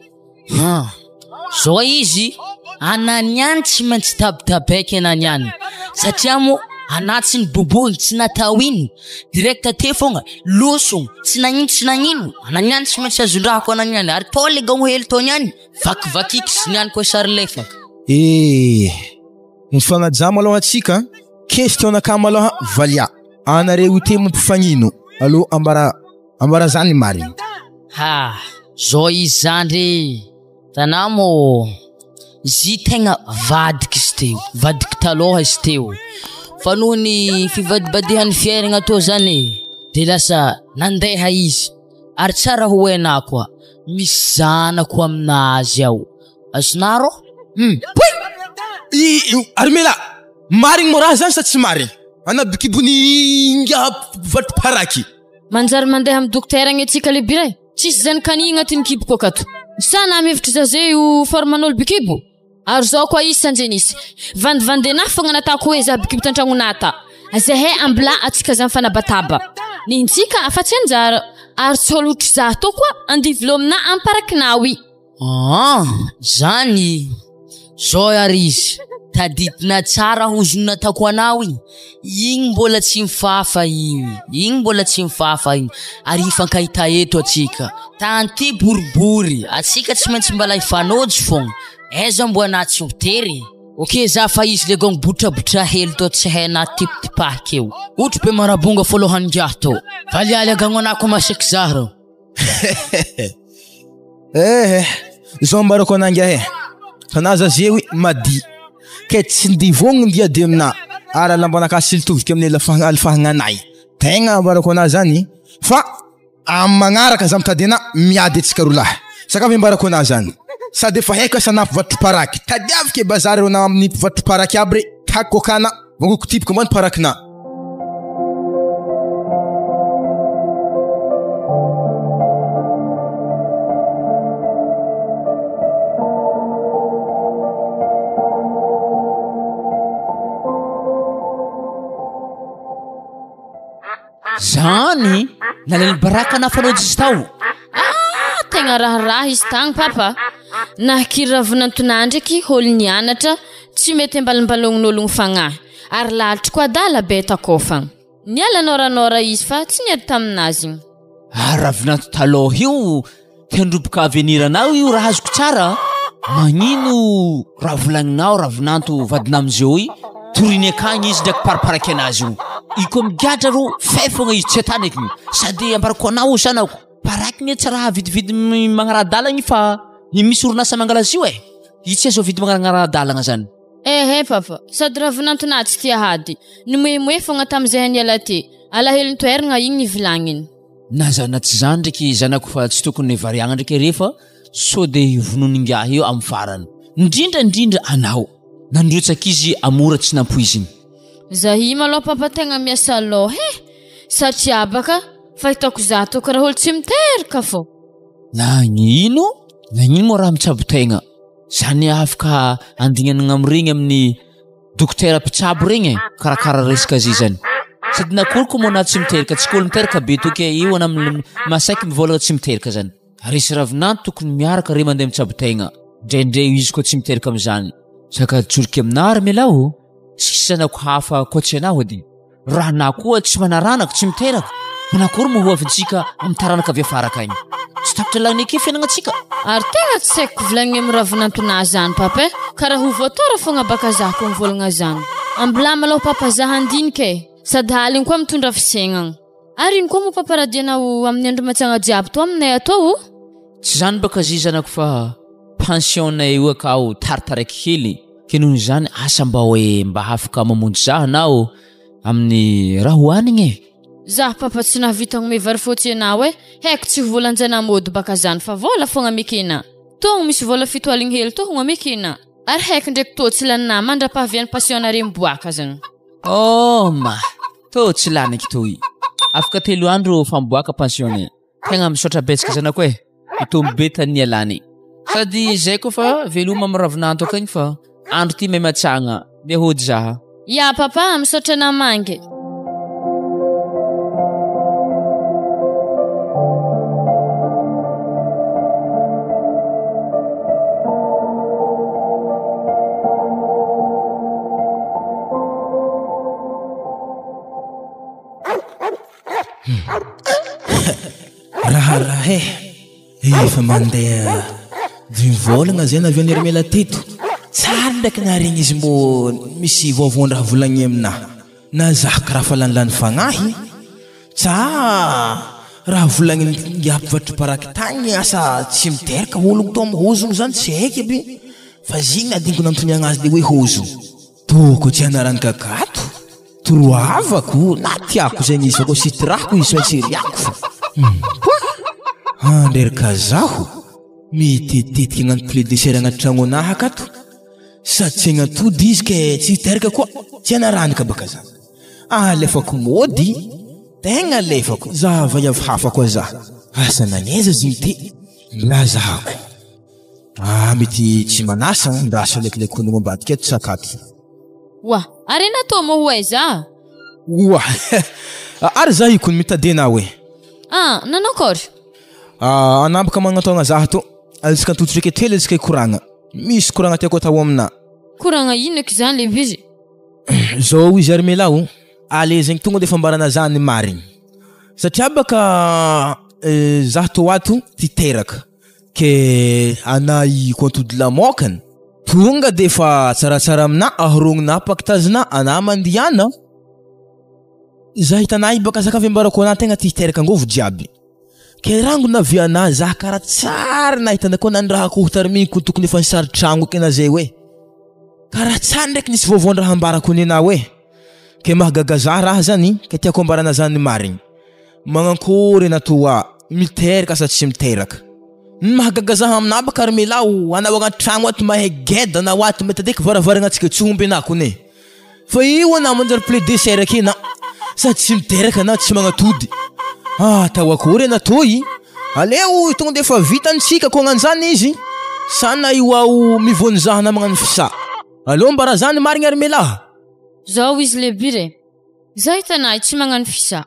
Zao izy ananiany tsy maintsy tabatabaiky ananiany. Satria mo anaty ny boboly tsy natao ino. Direct te fogna losogno tsy nagnino. Ananiany tsy maintsy azondrahako ananiany. Ary to le gamo hely to niany. Vakivakiky sy niany koa sary lefaka. Ny fagnajama aloha atsika. Question ka maloha valia. Anareo te mampifagnino. Allo ambara zany marigny. Zao izy zandry. Tanamo zy tegna vadiky izy teo. Vadiky taloha izy teo. Fa noho ny fivadibadihan'ny fiainagna to zany de lasa nandeha izy. Ary tsara ho hainao koa misy zanako aminazy ao. Azonaro? Armela marigny mo raha zany sa tsy marigny? Anabikibony nga vatiparaky. Manjary mandeha amin'ny dokotera agnetsika le biray. Tsisy zany kany agnatin'ny kibo koa kato. Sana amevitra za zay io forman'olo bikibo. Ary zao koa izy sanjenisy. Vandevandena fogna natako hoe za bikibo tantragno nata. Zahay ambila atsika zany fanabataba. Nintsika afatsy anjara. Ary solotry za to koa andivilo amina amparakinao. Zany. Zao ary izy. Taditina tsara hozony natako anao igny. Igny mbola tsy mifafa igny. Ary ifankahita eto atsika. Tanty boribory. Atsika tsy maintsy mbala ifanojo fogna. Eza mbo anaty hôtely. Ok za fa izy le gong botrabotra hely to tsy haina tipitipaky eo. Outro be marabonga fôlohany giahy to. Valialy agagno anako masaky zahro. Zao mbarako anangiahy. Fanaza zewi madi. Ke tsy ndivogny ndiady amina. Ara lambanaka silitoviky amin'ny alfahagnanay. Tegna mbarako ana zany. Fa magnaraka za mitadena miady atsika rolahy. Sakavy mbarako ana zany. Sady efa haiko sanapy vatoparaky. Tadiavike bazary reo na amin'ny vatoparaky aby re. Kako kana vangoko tipiko mbany parakina. Zany nalany baraka nafanao jy tao tegna raharaha izy tagny papa nakiravonantonà ndraiky hôly nianatra tsy mety ambalimbalognin'ologno fagnahy ary lalitra koa dala betako fagna niala noranora izy fa tsy niady taminazy igny ravinanto taloha io tendroboka aveniranao io raha azoko tsara magnino raha volagninao ravinanto vadina amizeo i toriny akagny izy ndraiky paraparaky anazy io iko migadra ro fay fogna izy tsy ataniky sady ambarako anao sanako paraky ny tsy raha vidividy magnaradalagna fa misy orinasa mangalazy io i tsy azo vidy magnaradalagna zany papa sady ravinantonà tsy tia hady nimoemoe fogna tamizay niala ty alaheliny toeragna igny nivolagniny na zana tsy zany ndraiky zanako fa tsy tokony variagna ndraiky refa sode vononingahy io amin'ny farany indrindra anao nandrotsaka izy amora tsy nampoiziny zahy malôha papa tegna miasa loha satria baka fahitako za to karaha olo tsy miteraka fô nagnino mo raha mitsabo tegna zany afaka andinanana amiregny amin'ny dokotera mpitsabo regny karakara resaka azy zany sady nakoriko mo na tsy miteraka tsy kolo miteraka be toke io ana masaiky mivolagna tsy miteraka zany resy ravinanto tokony miaraka re mandeha mitsabo tegna ndraindray izy koa tsy miteraka am'zany saka joriky aminary melao sisy zanako hafa koatsy anao edy raha na koa tsy manaranaka tsy miteraka manakory mo hoavintsika amin'ny taranaka avy afaraka igny tsy tapitra lagny ake fiainagnatsika ary tegna tsy saiko volagny amin'ny ravinantonà zany papa karaha ho voatora fogna baka zahako mivolagna zany ambila malao papa za handinike sady haligny koa mitondra fisainagna ary ino koa mo papa raha dianao amin'ny andro matsagna jiaby to aminay atao tsy zany baka zy zanako fa pensionnay io akao taritaraiky hely ke noho zany asa mba hoe mba afaka mamonjy zahanao amin'ny raha hoanigny zah papa tsy nahavitagno mevary fotsy anao haiko tsy volanjana mody baka zany fa vola fogna mekena togno misy vola fito aligny hely to hogna mekena ary haiko ndraiky to tsy lanina mandra-pahavian'ny passionnare miboaka zany ma to tsy laniky toy afaka 3 andro famboaka pensionné tegna misotra betsaka zanako itomby be tany alany sady zay koa fa veloma amin'ny ravinanto akagny fa andro ty matsagna mihody zaha ya papa misotra namangy raha efa mandeha dimvolagna zay navy aniry mela teto tsara ndraiky naregny izy mbo misy vaovondraha volagny aminahy na zahaka raha fa lanilany fagnahy raha volagny ngiapivatry paraky tagny asa tsy miteraka ologno to amin'ny hozogno zany tsy haiky aby fa zigny nadiniko nantoniagna azy le hoe hozogno toko tsy anarany kakato toroavako na tiako zegny izy fa koa sitrahako izy maitsiriako andreraka zaho mitetitetika agnano poulet de chair agnaty tragno anahy akato sady tsy agnatody izy ke tsy hiteraka koa tsy anaranika baka zany alefako mody tegna alefako za vaiavy hafa koa za asa nagneza zigny ty lazahako mety tsy manasa ndrasa lekilekonogno ambadika eto sakato wa ary natao mo hoe za wa ary za ikony mitady anao nanakory anambaka magnatogna zaho to alitsika antototry aketo hely alitsika koragna misy koragna tiako atao amina koragna ino eky zany le izy zao izy ary melao ale zegny tonga de fambarana zany marigny satria baka zaho to ato titeraka ke anay kontody lamokany tonga de fa tsaratsara amina ahorognina pakitazina ana mandiana za hitanay baka zakavy ambarako ana tegna titeraka ngovo jiaby ke rango navy ana za kara tsara nahitana koa nandraha kohotarminy ko tokony efa nisary tragno kena zay hoe kara tsara ndraiky nisy vaovondraha ambarako nina hoe ke mahagaga za raha zany ke tiako ambarana zany marigny magnankôry natoa miteraka sa tsy miteraka mahagaga za amina baka ary melao anao agnaty tragno ato mahay geda na ato mety adeky varavaragna atsika tsomby anako ne fa io ana manjary poulet de chair akena sa tsy miteraka na tsy magnatody tao akory anatoy aleo tonga de fa vitantsika ko agnanjany izy sana io ao mivony zahana magnano fisa aleo mbara zany marigny ary melaha zao izy le bire za hitanay tsy magnano fisa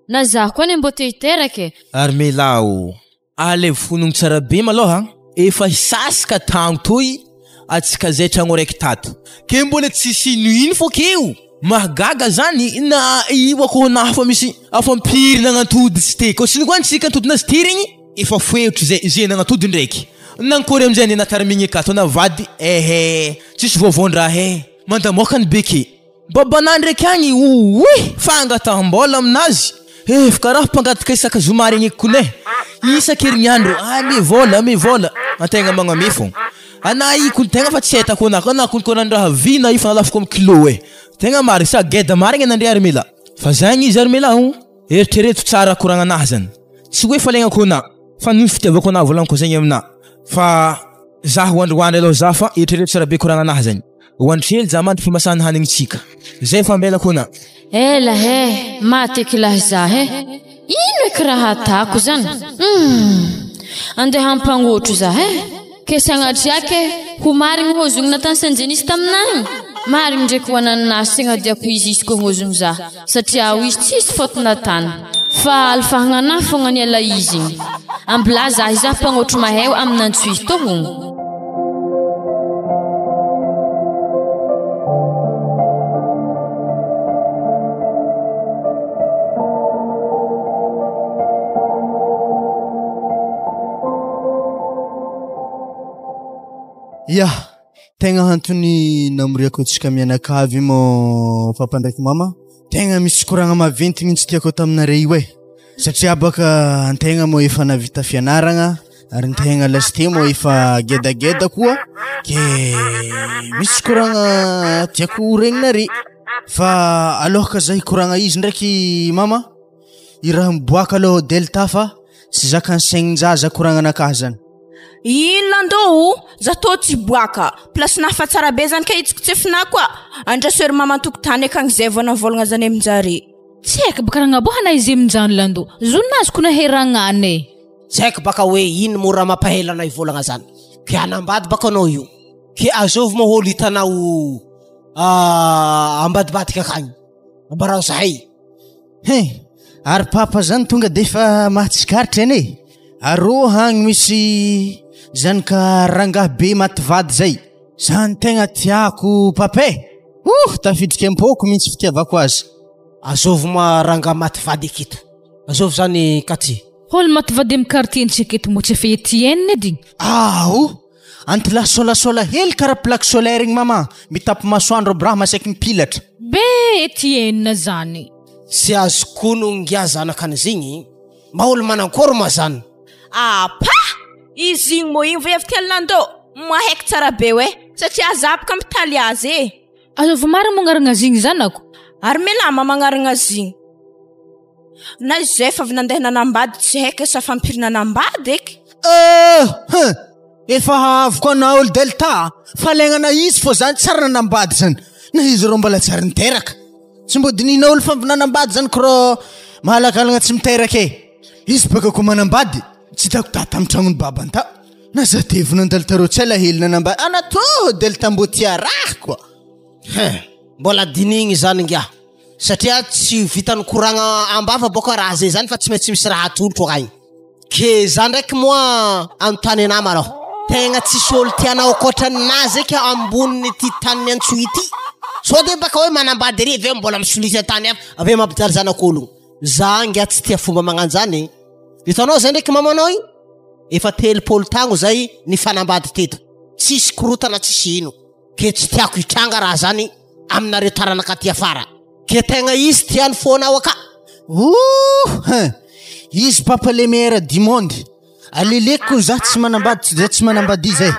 Na zaho koa mbo te hiteraka Ary melao ale fonogny tsara be maloha efa hisasaka tagno toy atsika zay tragno raiky tato ke mbola tsisy ino fokeo mahagaga zany na io ako na afa misy afampiry nagnantody tsy te ko sino koa tsika antodinazy tirigny efa foetry zay nagnantody ndraiky nankory amizay ny nataramigny akato na vady tsisy vovondraha mandamokany beke babana ndraiky agny fangataham-bola aminazy karaha mpangataka isaka zomary igny kone isan-kerignandro mivola antegna magname fogna ana iko tegna fa tsy hitako na konandraha vina ifa nalafako am kilo tegna mary sa geda marigny nandre armela fa zagny izy armela eritrereto tsara koragna anahy zany tsy hoe falagna kona fa ny fitiavako anahy volagno ko zegny amina fa zaho androandro aloha za fa eritrereto tsara be koragna anahy zany hoandrely za mandy fimasana hanigny tsika zay fa mbela kona ela mateky lahy za ino eky raha atako zany andeha hampagnotrò za ke sagnatry ake ho marigny hozogny natany sanjenisy taminahy marigny ndraiky hoananazy sagnadiako izy izy ko hozogny za satria izy tsisy faute natany fa alfahagna anahy fogna ny ala izy igny ambila za izy mpagnotrò mahay aminantsoizy tohogno tegna hantony namoriako tsika mianakavy mo papa ndraiky mama tegna misy koragna maventy mihitsy tiako taminare io satria baka antegna mo efa navita fianaragna ary antegna lasite mo efa gedageda koa ke misy koragna tiako regninare fa alohaka zay koragna izy ndraiky mama i raha miboaka aloha delta fa tsy zakany saignin-jaza koragna anakahy zany Lando za to tsy boaka place na fa tsara be zany ka itsiko tsefina koa andrasoery mamantokotany akagny zay vao navolagna zany aminjare tsy haiko baka ragnabohana izy aminjany Lando zonazy ko naheragnane tsy haiko baka hoe ino mora mampahela anay volagna zany ke anambady baka anao io ke azovy maholo hitanao ambadibadika akagny barao zahay ary papa zany tonga defa mahatsikaritra ene arô hagny misy zany ka rangahy be mativady zay zany tegna tiako pape tafidriky ampoko mihitsy fitiavako azy azovy rangahy mativady eketo azovy zany katy holo mativady amy quartier-ntsika eketo mo tsy efa Etienne edy anty lasolasola hely karaha plaque solaire igny mama mitapy masoandro aby raha masaiky mipilatra be Etienne zany sy azo kono ngia zanakan'izigny maholo manankory ma zany izy igny mo igny vao avy Lando mahaiky tsara be satria azapaka mitaly azy azovy marigny magnaragna zigny zanako ary melama magnaragna zigny na izy zay fa avy nandeha nanambady tsy haiko sa fampiry nanambady eky efa havoko anao olo delta falagnana izy fô zany tsara nanambady zany na izy rô mbola tsara niteraka tsy mbo dinina olo fa nanambady zany korô mahalakalagna tsy miteraka izy baka ko manambady tsy dako tata amy tragnony babanta na za tevina delta rô tsy alahely nanambady anatô delta mbo tia raha koa mbola dinigny zany ngia satria tsy vitany koragna ambava boka raha zay zany fa tsy maintsy misy raha atolotro agny ke za ndraiky moa antany anah malôha tegna tsisy olo tianao akoatranazy eky amboniny ty tany antsoy ity so de baka hoe manambady ry aveo mbola misolisa tany aveo mampijary zanak'ologno za ngia tsy tia fomba magnano zany hitanao zay ndraiky mamanao igny efa 3 tagno zay ny fanambady teto tsisy korotana tsisy ino ke tsy tiako hitranga raha zany aminareo taranaka ty afara ke tegna izy tiany fonao aka izy papa le meilleur du monde aleleko za tsy manambady zay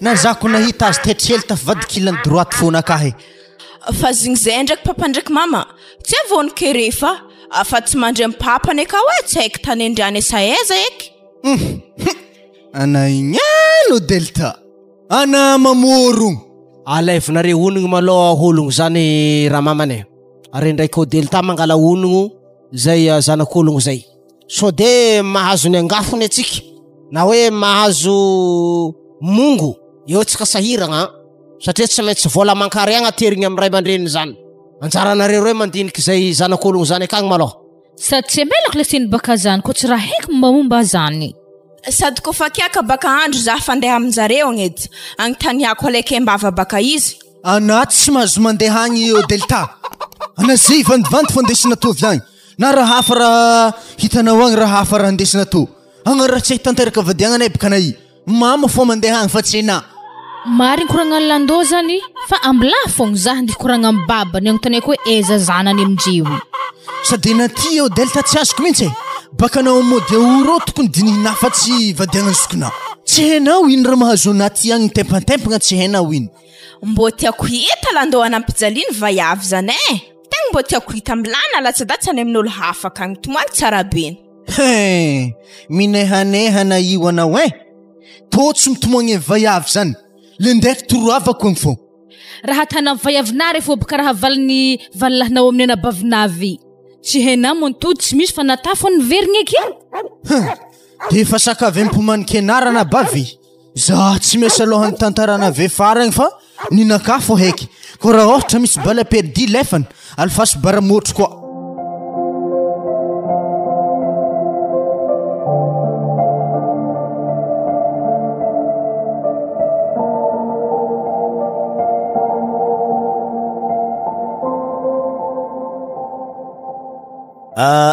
na zako nahita azy tetrely tafavadikilany droite fona akahy fa zigny zay ndraiky papa ndraiky mama tsy avony kere fa tsy mandry amy papa neka tsy haiko tany andriany esaiza eky ana ignano delta ana mamoro alaivinare onogno malôha hologno zany raha mamane ary ndraiky o delta mangala onogno zay zanak'ologno zay so de mahazo ny angafony atsika na hoe mahazo mongo eo tsika sahiragna satria tsy maintsy vola mankariagna terigny amy ray aman-dreny zany anjaranareo reo mandiniky zay zanak'ologno zany akagny malôha Sady tsy melako le siny baka zany ko tsy raha haiko momba zany. Sady kofa kiaka baka andro za fandeha aminjareo agnedy agntaniako aleke mbava baka izy. Anaty tsy mahazo mandeha agny io Delta. Anazay vandivandy fandesina to avy agny. Na raha hafa raha hitanao agny raha hafa raha andesina to. Agny raha tsy tanteraka vadiagna anay baka nay. Mama fo mandeha agny fa tsy na. Mariny koragna Lando zany fa ambla fogna za ndi koragna mbaba ny agnontaniako hoe eza zanany amindreo. Sady naty io Delta tsy azoko mihitsy. Baka nao mody euro tokony dinihina fa tsy vadiagna sokona. Tsy hainao ino raha mahazo naty agny tempantempagna tsy hainao ino. Mbo tiako hita Lando anampijaliany vaiavy zany Tegna mbo tiako hita amilana latsa-datsa any amin'olo hafa akagny tomoaly tsara be. Minehanehana io anao To tsy mitomagny vaiavy zany. Le ndraiky toroavako agny fô. Raha tana vaiavinare fô baka raha valahinao amin'ny anabavinavy. Tsy hainao montody tsy misy fa natafo ny verigny eky. Defa sakavempo manikenarana bavy. Za tsy mesy alohan'ny tantarana ve faragny fa ninaka fô heky. Ko raha ohatra misy bala perdi lefany alfasy baramotro koa.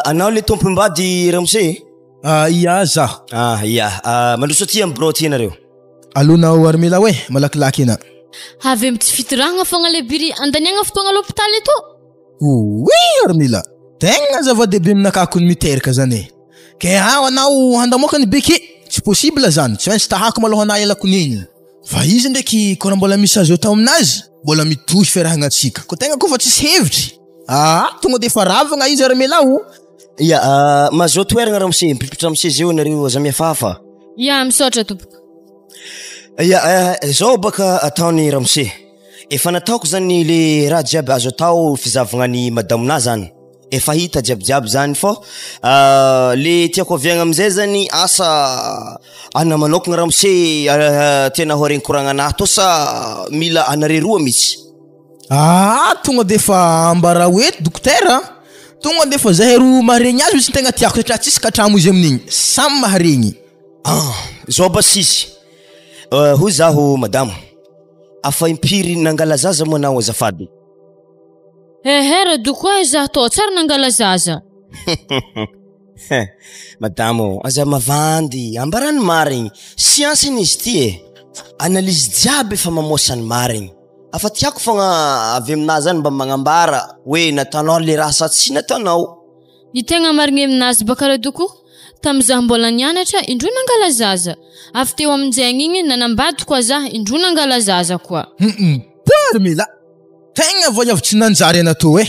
Anao le tompombady Ramose? Ia zaho. Ia. Mandroso aty amin'ny bro aty nareo. Alonao Armila hoe malakilaky ina. Avy amin'ny tsy fitirahana fogna le biry andaniagna fotoagna l'hôpital eto. Armila. Tegna zava-dehibe aminakako ny miteraka zany. Ke anao handamoaka ny beke. Tsy possible zany. Tsy maintsy tahako maloha anahy alako niny. Fa izy ndraiky koa mbola misy azo tao aminazy, mbola mitohy fiarahanantsika. Ko tegna koa fa tsisy hevitry. Tonga de fa ravagna izy Armila o. Ia, mazo toeragna Ramose, mipipitra amse zeo nareo za miafahafa. Ia, misaotra tompoko. Ia, zao baka ataony Ramose. Efa nataoko zany le raha jiaby azo atao fizavagna ny madamonahy zany. Efa hita jiaby zany fô le tiako aviagna amizay zany asa ana manokagna Ramose tena horegny koragna anahy to sa mila anare roa mitsy. Tonga de fa ambara hoe dokotera. Tonga de fa zahay roa maharegny azy sy tegna tiako satria tsisy katramo izy amin'igny. Samy maharegny. Zao basisy. Hoy zaho madamo. Afa impiry nangala zaza mo anao azafady. Rado koa izaho tô tsara nangala zaza. Madamo, aza mavandy, ambarany marigny. Siansiny izy ty Analizy jiaby fa mamosany marigny. Afa tiako fogna avy aminazy zany mba magnambara hoe natanao le raha sa tsy natanao. Ny tegna marigny aminazy baka radoko tam'izaho mbola nianatra indro nangala zaza. Avy teo amin'izay igny nanambady koa zaho indro nangala zaza koa. Armila. Tegna voyavitsy nanjary anato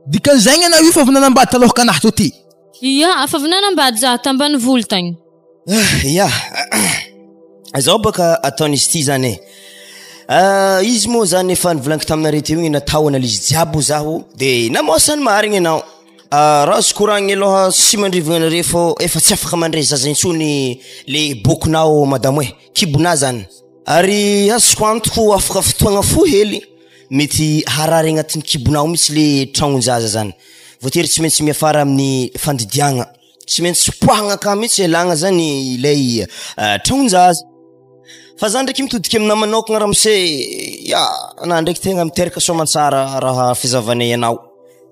dikan'izay anao io fa avy nanambady talohaka anahy to ty. Ia, afa avy nanambady zaho tambany volo tagny. Ia. Zao baka ataon'izy ty zany izy mo zany efa nivolaniko taminareo teo igny natao analizy jiaby zaho de namosany marigny anao. Raha koragny aloha sy mandrivagna anareo fô efa tsy afaka mandray zaza intsony le bokonao madamo kibona zany. Ary azoko antoko afaka fotoagna fo hely mety harary agnatin'ny kibonao mitsy le tragnon-jaza zany. Voatery tsy maintsy miafara amin'ny fandidiagna. Tsy maintsy poahagna ka mitsy elagna zany ilay tragnon-jaza. Fa zany ndraiky mitodika amina manokagna Ramose, na ndraiky tegna miteraka soamantsara raha fizavanay anao.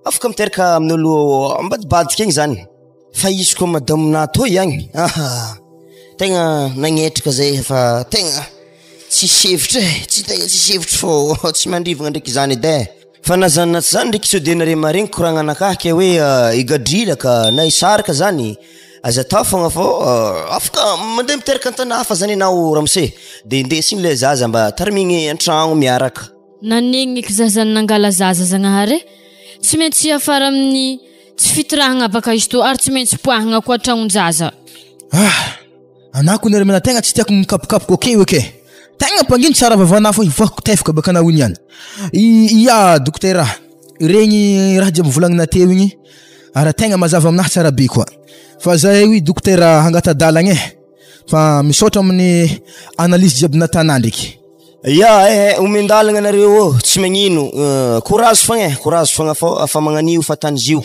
Afaka miteraka amin'olo ambadibadika igny zany. Fa izy koa madamonahy to igny. Tegna nagnetrika zay fa tegna tsy sevitra tsy tegna tsy sevitra fô tsy mandrivagna ndraiky zany edy fa nazany zany ndraiky tsy de nare maregny koragna anakahy ke hoe igadrilaka na isaraka zany aza tao fogna fô afaka mandeha miteraka an-tana hafa zany anao Ramose de indesiny le zaza mba tarimigny an-tragno miaraka. Nanigny zazany nangala zaza zagnahary tsy maintsy afara amin'ny tsy fitirahagna baka izy to ary tsy maintsy poahagna koa tragnon-jaza. Anako nare mana tegna tsy tiako mikapokapoka okeo Tegna panginy tsara vavana fô ivako tefaka baka na ony Ia dokotera, regny raha jiaby volagnina teo igny ara tegna mazava aminahy tsara be koa. Fa zahay wi dokotera hangata-dalagna fa misaotra amin'ny analyse jiaby natana ndraiky. Ia omendalagna nareo tsy magnino courage fogna fô afa magnanio fa tany zio.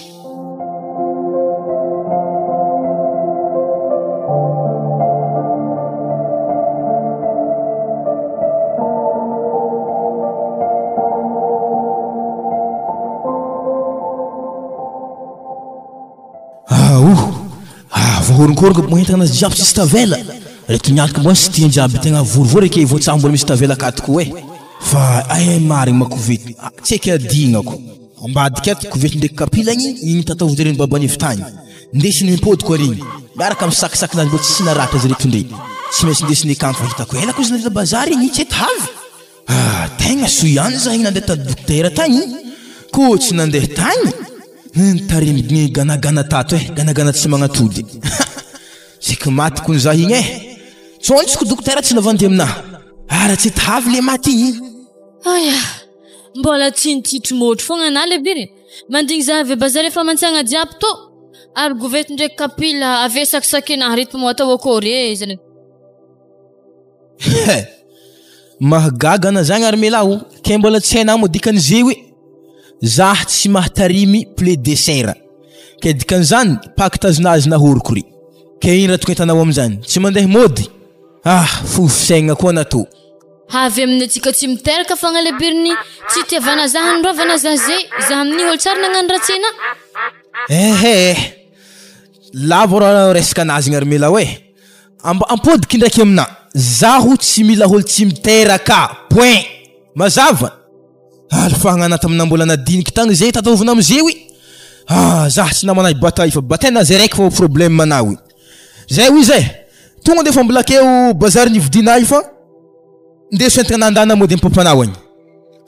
mihorongoroko mohentana jiaby tsisy tavela reto nialaka moa sy tian jiaby tegna vorovory ke voatsaha mbola misy tavela katoko fa ay marigny makovety tsy eky adignako ambadika ato kovety ndraiky kapilagny igny tatavodiriny babany evitany ndesiny mipodiko arigny miaraka amin'ny sakisakinazy mbola tsy naratra azy reto ndre tsy maintsy ndesiny akanto fa hitako elako izy nandeha bazary igny tsy etavy tegna so ihany za igny nandeha tany dokotera tagny ko tsy nandeha tagny nitarimigny ganagana tato ganagana tsy magnatody siky maty kon za igny tsontsiko dokotera tsy navandy aminahy ara tsy etavy le maty igny aya mbola tsy nititry motro fogna na lehibe mandigny za avy bazary efa mantsagna jiaby to ary govety ndraiky kapila ave sakisakina rytmo moatao akory zany mahagaga na zagny ary melao ke mbola tsy hainao mo dikan'izay hoe zah tsy mahtarimy poulet de serre ke dikan'izany pakitazonazy nahoroko ry ke iny raha tonga hitanao amin'izany tsy mandeha mody fofisaigna koa nato avy amin'ny atsika tsy miteraka fagnalebiriny tsy tiavana zah androvana zah zay zah amin'ny olo tsara nagnano ratsina lavo raha resaka anazy igny ary melao ampodiky ndraiky amina zaho tsy mila olo tsy miteraka point mazava alfahagna anaty amina mbola nadiniky tagny zay tataovina amizay oe zah tsy namanahy bataille fa bataina zay raiky fa problème manao zay oy zay tonga ndefa mbola keo bazary nividinay fa ndeso entana nandana mody papanao agny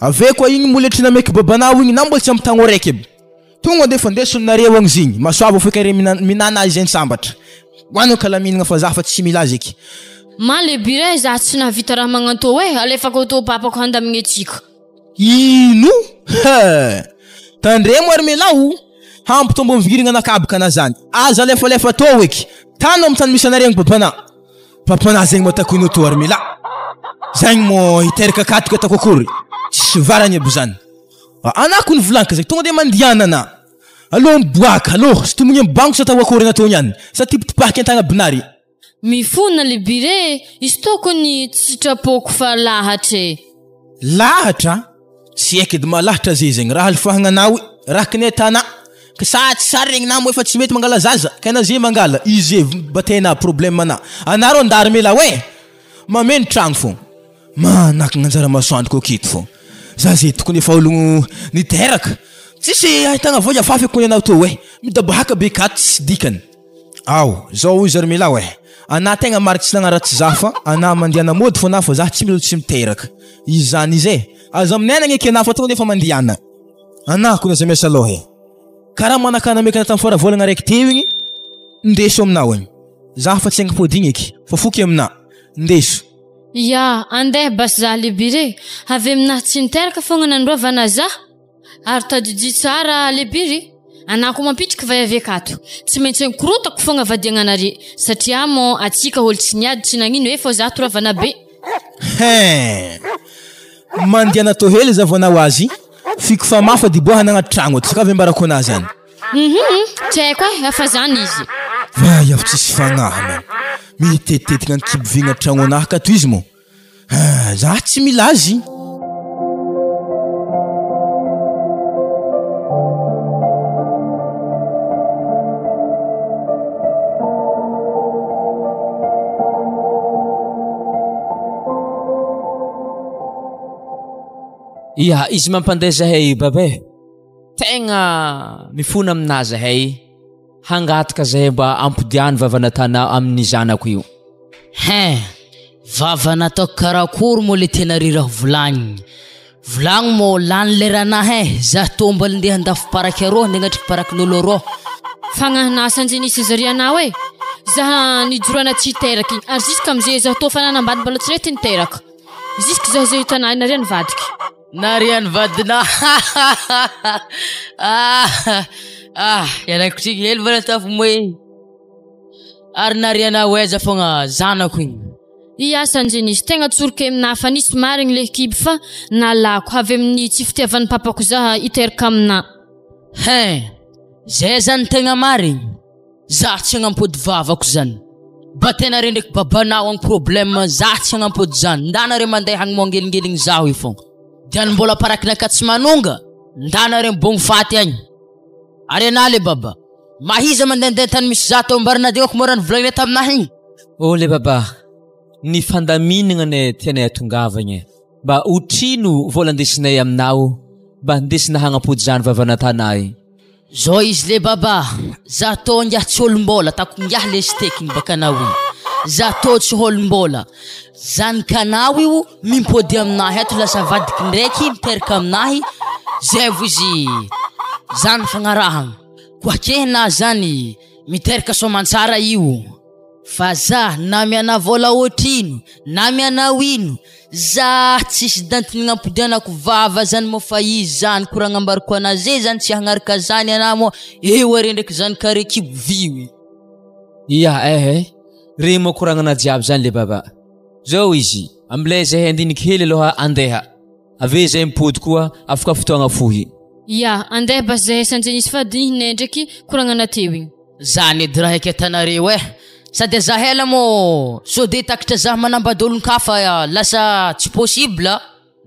ave koa igny moletrina meky babanao igny na mbola tsy amtagno raiky aby tonga ndefa ndeso nareo agny zigny masoavo fekare minana azy zay sambatra hoano kalaminagna fa zah fa tsy mila azy eky malebire zah tsy navita raha magnanto alefako to papako handamigny atsika ino tandremo ary melao hampitombo mivigirigna anakabaka na zany aza alefalefa to eky tano amin'ny tany misy anareo papana zegny matako ino to ary mela zagny mo hiteraka katoko atako akory tsy varany aby zany anako ny volanka zay tonga de mandianana aloha miboaka aloha sy tomogny banko sa atao akory natao niany sa tipitipahaky antagna binary mifona lebire izy tokony tsy sitrapoko fa lahatra tsy eky edy malahatra zay zegny raha alifahagnanao raha kine tana ka sa tsy sary regny namo efa tsy mety mangala zaza kaina zay mangala izy batena problème ana anaro andary mela mameno tragno fô manakagna anjara masoandro keto fô za zay tokony efa olo niteraka tsisy ahitagna voy afafy kony anao to midabahaka be kato tsy dikany zao izy ary mela ana tegna marika tsy nagnaratsy za fa ana mandiana mody fô na fa za tsy mila tsy miteraka izy zany izy aza aminay nagneky ana fa tonga nefa mandiana ana ko naza miasa aloha karaha manakana mekana tamin'ny faravolagna raiky teo igny ndeso aminao igny za fa tsy angapody eky fa foky amina ndeso andeha basy za lebire avy aminahy tsy niteraka fogna nandrovana za ary tadidi tsara lebire anako mampitriky vayavy akato tsy maintsy nkorotako fogna vadiagnanare satria mo atsika olo tsy niady tsy nagnino fa za toravana be mandiana to hely zavanao azy fiko fa mafa diboahana agnaty tragno ato sakavy ambarako anazy zany tsy haiko afa zany izy avy tsisy fagnahy man mitetitetika anykibivigna tragno anahy kato izy mo za tsy mila azy izy mampandeha zahay babe tegna mifona amina zahay hangataka zahay mba ampodiany vavanatana amin'ny zanako io vavanatako karakory mo le tena riraha volagny mo lany leranahy za to mbola ndeha andafy paraky arô ndegnatry parakin'olo arô fagnahnasanje zary anao za nijorana tsy teraka igny ary ziska amizay za to fananambady mbola tsy rety niteraka ziska za zay hitanay nariany vadiky nariany vadina yanako triky hely mbola tafo moe ary nariana oeza fogna zanako igny sanjenisy tegna tsoroky amina fa nisy marigny le kiby fa nalako avy amin'ny tsy fitiavan'ny papako za hiteraka amina zay zany tegna marigny za tsy agnampody vavako zany batenare ndraiky babanao agny problème za tsy agnampody zany ndanare mandeha agny moangelingeligny zaho io fogna diany mbola parakinaka tsy manonga ndanare mbogny faty agny ary ana le baba mahiza mandehandeha tany misy zato ambarina diako morany volagny taminahy igny. Le baba, ny fandaminana ne tianay atongavagna mba otrino vola andesinay aminao mba andesina hagnapody zany vavana tanay. Zao izy le baba, za tô ngiah tsy olom-bola tako ngiah le stekiny bakanao io. Za tô tsy olom-bola. Zanikanao io mimpody aminahy ato lasa vadiky ndraiky miteraka aminahy. Zay vo izy zany fagnarahagna. Koa kehina zany miteraka soamantsara io. Fa za na miana vola otrino na miana ino, za tsisy dantiny gn'ampodianako vava zany mo fa izy zany koragna ambariko anazy zany tsy hagnaraka zany ana mo eo are ndraiky zany kare kibo vio. Re mo koragnana jiaby zany le baba. Zao izy amlay zahay andiniky hely aloha andeha. Ave zay mipody koa afaka fotoagna fohy. Andeha bas zahay sanjenisy fadihiny ndraiky koragnana teo igny. Zany edy raha eky atanareo sady zahela mo sode takatra zah manambadolon-kafa lasa tsy possible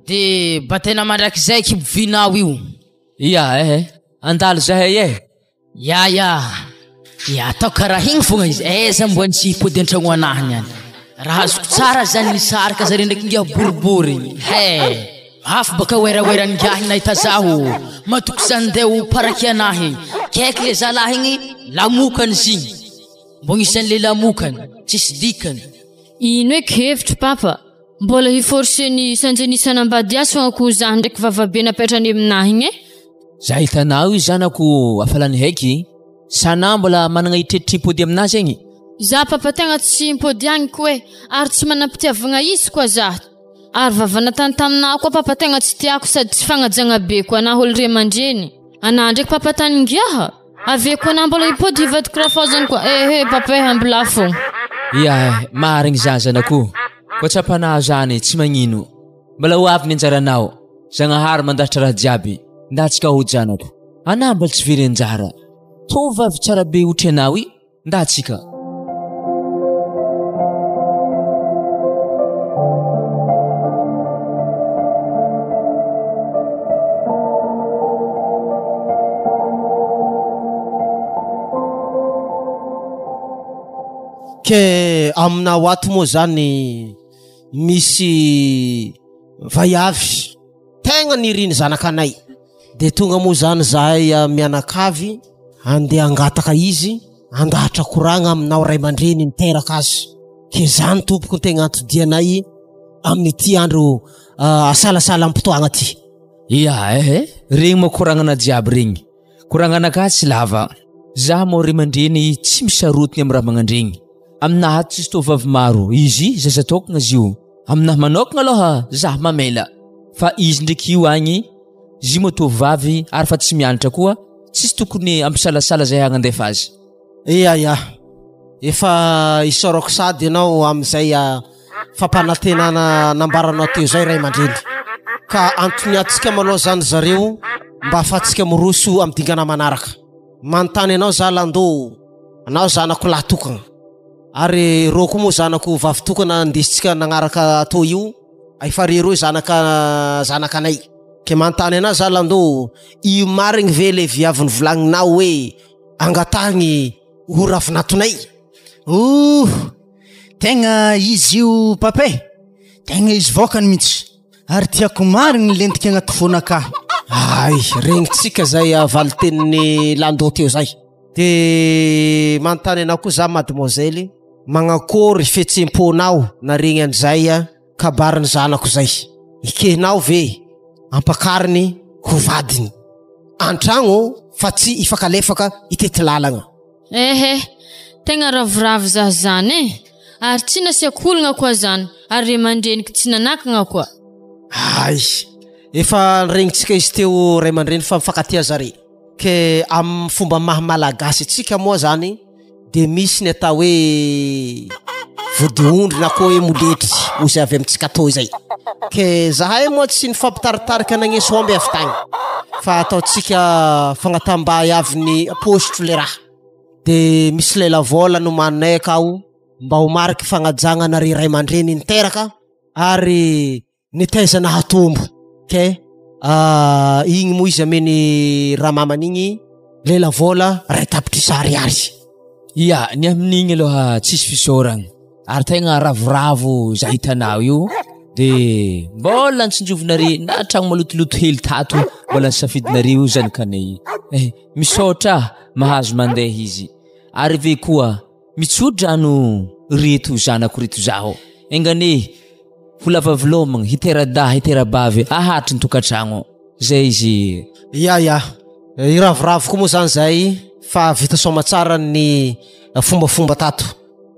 de batena mandraky zay kibo vinao io. Andalo zahay atao karaha igny fogna izy. Za mbo tsy hipody antragno anahy niany. Raha azoko tsara zany nisaraka zare ndraiky ngia boribory. Afo baka wera-werangiahy nahita zaho matoko zany ndeha ho paraky anahy. Kaiky le zalahy igny lamokany zigny. Mbo gnisan'le lamokany tsisy dikany. Ino eky hevitry papa? Mbola hiforceny sanjenisa nambady azy fogna ko zah ndraiky vavabe napetrany aminahy igny. Zah hitanao io zanako afalany haiky. Sana mbola managna itretry impody aminazy igny. Za papa tegna tsy impody agny koe ary tsy manampitiavagna izy koa zah. Ary vavana tany taminahy koa papa tegna tsy tiako sady tsy fagnajagna be koa anahy olo ray aman-dreny. Ana ndraiky papa tany ngiaha ave koa na mbola hipody hivadiky raha fao zany koa. Papa hambila fogna. Marigny zany zanako. Koa tsapanahy zany tsy magnino. Mbola ho avy ny anjaranao. Zagnahary mandahatra raha jiaby. Ndatsika hody zanako. Ana mbola tsy very anjara. Tovavy tsara be otry anao i, ndatsika. Ke aminao ato moa zany misy vaiavy tegna niriny zanakanay. De tonga moa zany zahay mianakavy andeha angataka izy andahatra koragna aminao ray aman-dreny niteraka azy. Ke zany tompoko tegna antodianay amin'ity andro asalasala ampitoagna ty. Regny mo koragnana jiaby regny. Koragnana ka tsy lava. Zah mo ray aman-dreny tsy misarotiny amin'ny raha magnandregny. Aminahy tsisy tovavy maro. Izy zaza tokagna izy io. Aminahy manokagna aloha zah mamela. Fa izy ndraiky io agny izy mo tovavy ary fa tsy mianatra koa. Tsisy tokony ampisalasala zay hagnandefa azy. Efa isorako sady ianao amizay fampanantenana nambaranao teo zay ray aman-dreny. Ka antony atsika maloha zany zareo mba afatsika miroso amin'ny dingana manaraka. Manontany anao zalandô, anao zanako lahy tokagna. Ary rô koa moa zanako vavy tokana andesitsika nagnaraka atao io. Efa rero zanakanay. Ke manontany anao zalandô, io marigny ve le viaviny volagninao hoe angatahigny ho ravinatonay? Tegna izy io papa. Tegna izy vokany mihitsy. Ary tiako marigny lentiky agnaty fonaka. Regnitsika zay valiteniny landô teo zay. De manontany anao koa za mademoiselle, magnakory fihetsemponao na regny an'izay kabariny zanako zay. Ikehinao ve ampakariny ho vadiny antragno fa tsy ifakalefaka itety lalagna? Tegna ravoravo zah zany ary tsy nasiako olagna koa zany ary ray aman-dreniky tsy nanakagna koa. Efa regnitsika izy teo ray aman-dreny fa mifakatia zare. Ke amin'ny fomba mahamalagasy tsika moa zany de misy ny atao hoe vodiondry na koa hoe moletry osy avy amintsika atao zay. Ke zahay moa tsy nifampitaritarika nagneso omby avy tagny fa ataotsika fagnatambay avy ny postro le raha. De misy lela vola no manay akao mba ho mariky fagnajagna nare ray aman-dreny niteraka ary nitaizana hatombo. Ke igny moa izy ameny raha maman'igny lela vola ray tapitry ariary. Ya, ny amin'igny aloha tsisy fisaoragna. Ary tegna ravoravo zah hitanao io. De mbola nitsinjovinare na tragno malotoloto hely tato mbola nisafidinareo zanakany. Misaotra mahazo mandeha izy. Ary ve koa mitsodrano reto zanako reto zaho. Engane fulavavlomagna hitera-daha hitera-bavy ahatry ny tokantragno. Zay izy. Ya. Iravoravo koa moa zany zay fa vita somatsara ny fombafomba tato.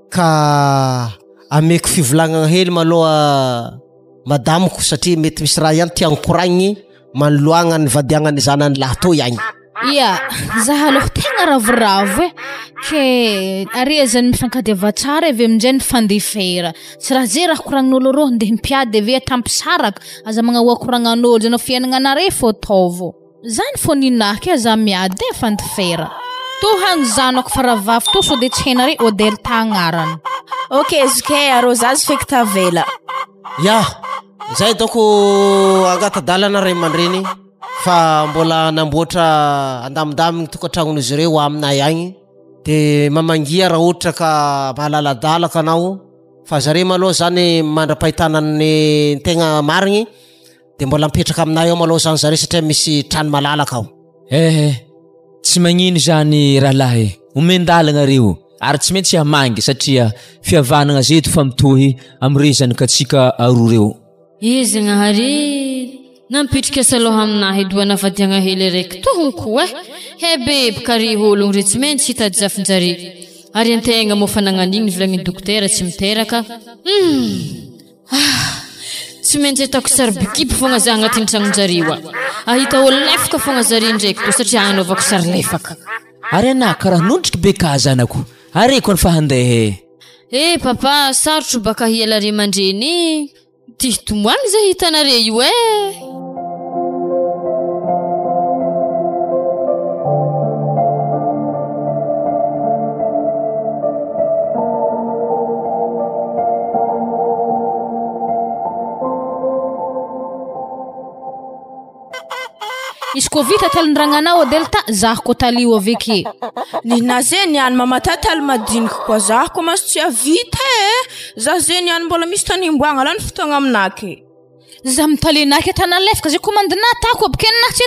Ka ameko fivolagnana hely maloha madamoko satria mety misy raha ihany tiagno koragny manoloagna ny vadiagna ny zanany lahy tô ihany. Ia, zaho aloha tegna ravoravo ke arezany mifankadiava tsara avy amin'izay ny fandefera. Tsy raha zay raha koragnin'olo rô ndeha mpiady avy tampisaraka aza magnahoa koragnan'olo zanao fiainagnanare fô taovo. Zany fô ninahy ke za miady fandefera. To hang zanako faravavy to so de tsy henare odel tagnarany. Okay, zike arô zazy feky tavela. Ya, zay doko agata dalana ray mandreny fa mbola namboatra andamindamigny tokantragnon'izy ireo aminay agny. De mamangia raha ohatra ka mahalaladalaka anao fa zare maloha zany mandra-pahitanany tegna marigny de mbola mipetraka aminay ao maloha zany zare satria misy trano malalaka ao. Tsy magnino zany rahalahy. Omendalagna reo. Ary tsy maintsy hamangy satria fihavanagna zeto fa mitohy amire zanakatsika aroa reo. Izy ngahary nampitrika saloha aminahy doana vadiagna hely raiky tohonko hebe bikary ologno re tsy maintsy hitady zafinjare. Ary antegna mo fanagnan'igny volagny dokotera tsy miteraka. Tsy maintsy atako sary bikiby fogna za agnatin'ny tragnon-jareo. Ahita olo lefaka fogna zare ndraiky to satria anaovako sary lefaka. Ary ana karaha nondriky be ka zanako. Are ko ny fahandeha. Papa, sarotro baka hiala re mandreny. Tihtomboany za hitanare io Izy ko vita talindragnanao delta zah ko talio aveke. Nina zeny any mamata taly madinika koa zah ko mas tsy avita Zah zeny any mbola misy tanimboagna lany fotoagna aminake. Zah mitalinake tana lefaka zay komandina tako abikena tsy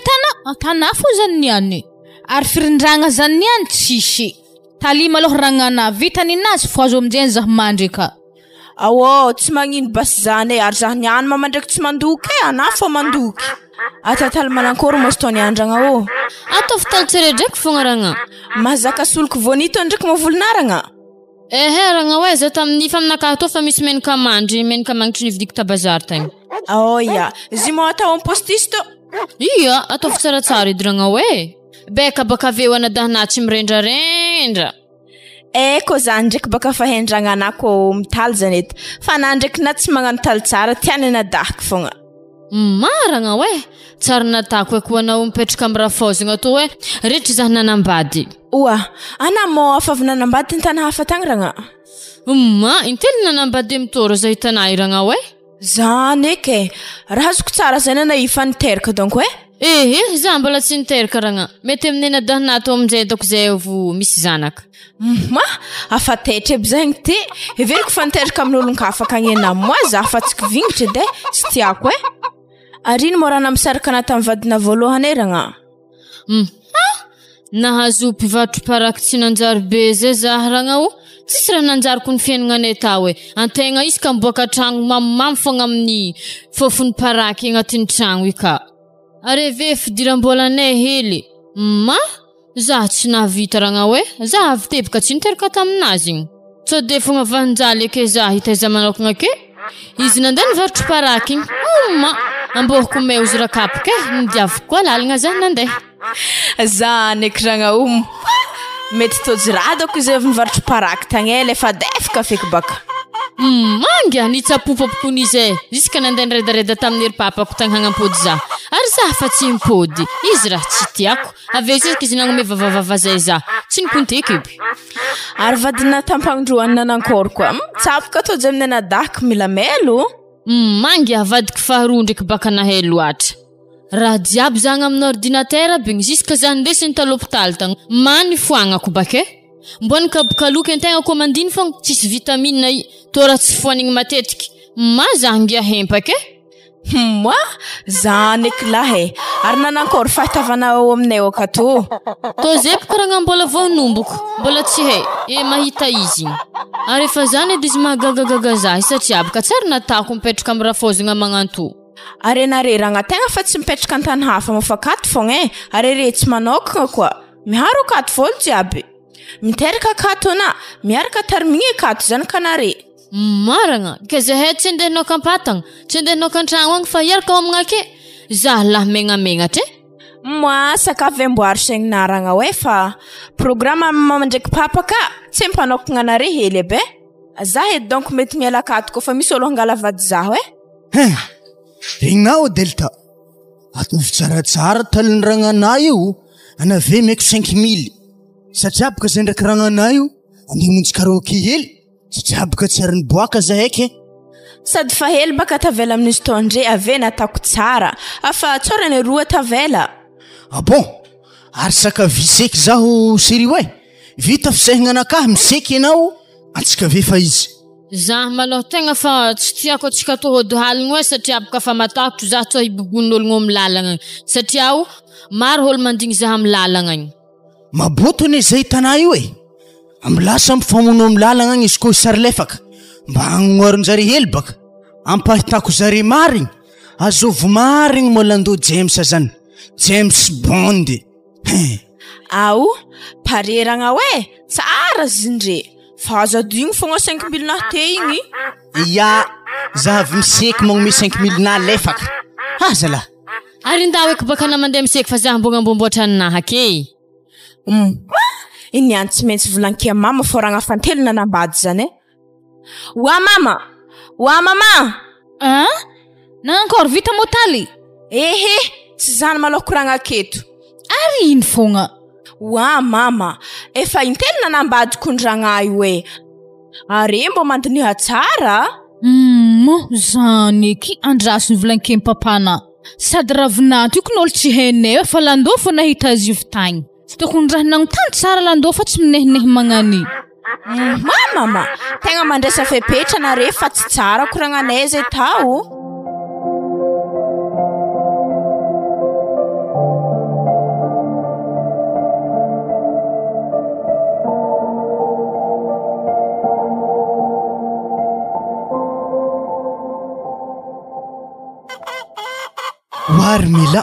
tana fo zany niany. Ary firindragna zany niany tsisy. Tali maloha ragnana vita ninazy fo azo amjeny zah mandrika. Awo, tsy magnino bas zany ary zah niany mamandraiky tsy mandoky ana fo mandoky. Atatal manankoro mos tony andragna o. Atao fitaly tsere draiky fogna ragna. Mazaka soloko vonito ndraiky mavolonaragna. Ragna hoe za tamin'ny faminaka to fa misy menaka mandry mangitry nividiky tabazary tagny. Ya, izy mo atao ampostis to. Iya, atao fitsaratsara edy ragna hoe. Beka baka aveo anadahana tsy mirendrarendra. Ko za ndraiky baka fahendragna anako mitaly zany eto. Fa na ndraiky na tsy magnano taly tsara tiany nadahaka fogna. Maragna hoe, tsara natako ko anao mipetraka amin'ny rafozagna to hoe rehetra zah nanambady. Oa, ana mo afavy nanambady tany hafa tagny ragna. Intely nanambady mitoro za hitanay ragna hoe. Zany eke, raha azoko tsara zay nanaifa niteraka donc hoe. Za mbola tsy niteraka ragna. Mety amin'ny nadahana to aminjay doko zay vo misy zanaka. Afa tetra bizagny ty. Everiko fa niteraka amin'olon-kafa kagnena moa za fa tsy kivingitra edy tsy tiako Arino mo raha namsaraka ana tamin'ny vadina voalohany ragna. Nahazo mpivatro paraky tsy nanjary be zay zah ragna o. Tsisy raha nanjariko ny fiainagnanay tao antegna izy ka miboaka tragno mamimamy fogna amin'ny fofon'ny paraky agnatin'ny tragno ika. Are ve fidiram-bolanay hely. Zah tsy navita ragna hoe. Zah avy tebaka tsy niteraka taminazy igny. Sao de fogna vanjaly ake zah hitaiza manokagna ake. Izy nandeha nivarotro paraky igny. Ambohako me ozy rakapaka nidiaviko koa lalagna zah nandeha. Zany eky ragna mety tojirado izy avy nivarotro paraky tagny lefa defaka feky baka. Manga nitsapopapoko nizy Jiska nandeha niredareda tamin'ny ery papako tagny hagnampody zah. Ary zah fa tsy impody. Izy raha tsy tiako. Aveo izy izy nagnome vavavava zay zah. Tsy nikonteky eby. Ary vadina tampagnindroany nanankôry koa. Tsapaka to zay minana dahaka mila melo. Mangy avadiky faharoa ndraiky baka nahay loatra. raha jiaby zagny amin'ny ordinatera bigny ziska zany ndesiny talopitaly tagny many foagnako bake mbony kabokaloky antegna komandiny fogna tsisy vitamine i tora tsy foanigny matetiky mazangia hempake Moi, zany ekilahy ary nanankory fahitavanao aminay akato. Tozepy karanga mbola vao nomboko mbola tsy hay mahita izy igny ary efa zany edy izy mahagagagaga zahy satria abaka tsara natako mipetraka amin'ny rafozagna magnanto ary anareragna tegna fa tsy mipetraka an-tany hafa mafakato fogna ary retsy manokagna koa miharo akato volo jiaby miteraka akato na miaraka tarimigny akato zany kanare maragna ke zahay tsy andehanao kampatagna tsy andehanao kan-tragno agny fa iaraka ao aminake zah lahy megnamegna tre Moi, sakafo amboary saigninaragna hoe fa programme mama ndraiky papa ka tsy mpanokagna nare hely abe zah edy donc mety miala akato koa fa misy olo hangala vady zaho Regnao Delta. Atovy tsaratsara talindragnanay io anave meko 5 000 satria baka zay ndraiky ragnanay io andeha monjy karaoke hely satria baka tsy ary niboaka zahay ke sady fa hely baka tavela amin'izy tondre ave natako tsara afa tsorany roa tavela bon ary saka viseky zaho série hoe vita fisehigna anakahy miseky ianao antsika ve fa izy zah maloha tegna fa tsy tiako atsika tohody haligny hoe satria baka fa matakotro zah tsao hibogon'ologno amin'ny lalagna satria maro olo mandigny zah amin'ny lalagna igny maboto ane zay tanà io amilasa mifamono amin'ny lalagna agny izy koa sary lefaka mba agnorin-jare hely baka ampahitako zare marigny azovy marigny molando James zany James Bond ao pareragna hoe tsara zindre fa azo adigny fogna 5 000 na te igny ya zahavy miseky magnome 5 000 na lefaka zala ary ndao eky baka namandeha miseky fa zah mbognambomboatra aninaha ke iny any tsy maintsy volankia mama foragna fantelo nanambady zany wa mama nankory vita motaly tsy zany maloha koragna aketo ary iny fogna wa mama efa intelo nanambady kondragna io ary mbo mandiniha tsara zany eky andrasiny volanke papana sady ravinanto io kon'olo tsy hainay fa landô fo nahita azy io tagny tsy tokony raha nagnontany tsara landô fa tsy minehinehy magnany mama tegna mandraisa fepetra nare fa tsy tsara koragnanay zay tao Wary mila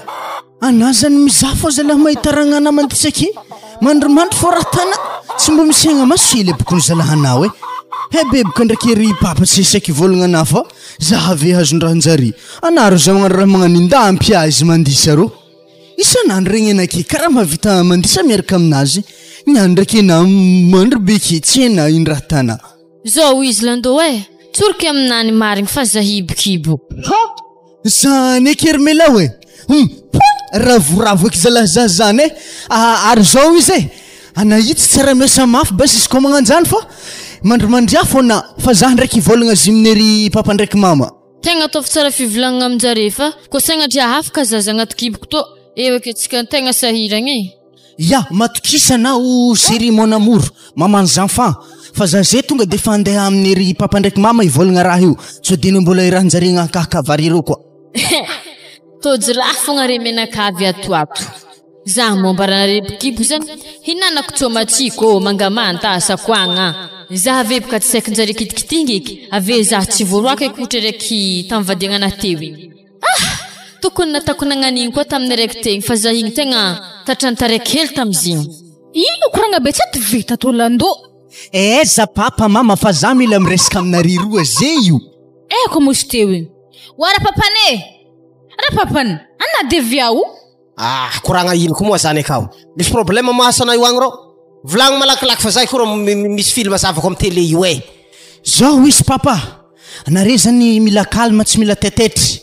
anazany mizaha zalahy mahita ragnana mandisaky mandrimandry fo raha tana tsy mbo misegna maso hely bokony zalahanao bebaka ndraiky ery papa tsy isaky volagna fa zaha ave hazon-drahanjary anaro za magnano raha magnano indampy azy mandisa ro isanandro regny anake karaha mahavita mandisa miaraka aminazy niany ndraiky ena mandry beky tsy ena iny raha tana zao izy landô tsorky aminany marigny fa zahibikibo zany eky Hermela ravoravo eky zalahy zany ary zao izy anahitsy tsara miasa mafy bas izy koa magnanjany fa mandrimandria fona fa zah ndraiky volagna ziminery papa ndraiky mama tegna ataovy tsara fivolagnana aminjare fa koa sagnatria afaka zaza agnaty kiboko to eky tsika tegna sahiragny ya matokisa nao série mon amour maman's enfant fa zah zay tonga de fa andeha aminery papa ndraiky mama ivolagna raha io so dino mbola irahanjare akahakavariro koa tojy raha fogna re menakavy atoato zah mombarana rebikibo zany hinanako tsomatsiko mangamanta sakoagna zah ave baka tsy saikinjare kitikitingy eky ave zah tsy voaroaka ekotra raiky tamivadiagna anahy teo igny tokony natako nagnan'igny koa tamin'ny raiky tegny fa zah igny tegna tatrantaraiky hely tamizigny ino koragna be tsy aty vita to landô za papa mama fa zah mila miresaka aminare roa zay io ko mosy teo igny wara papane papany ana deviao koragna ino koa moa zany akao misy problème mahasana io agny ro volagno malakilaky fa zay koa ro misy film zavako amin'ny télé io zao isy papa anare zany mila kalma tsy mila tetetry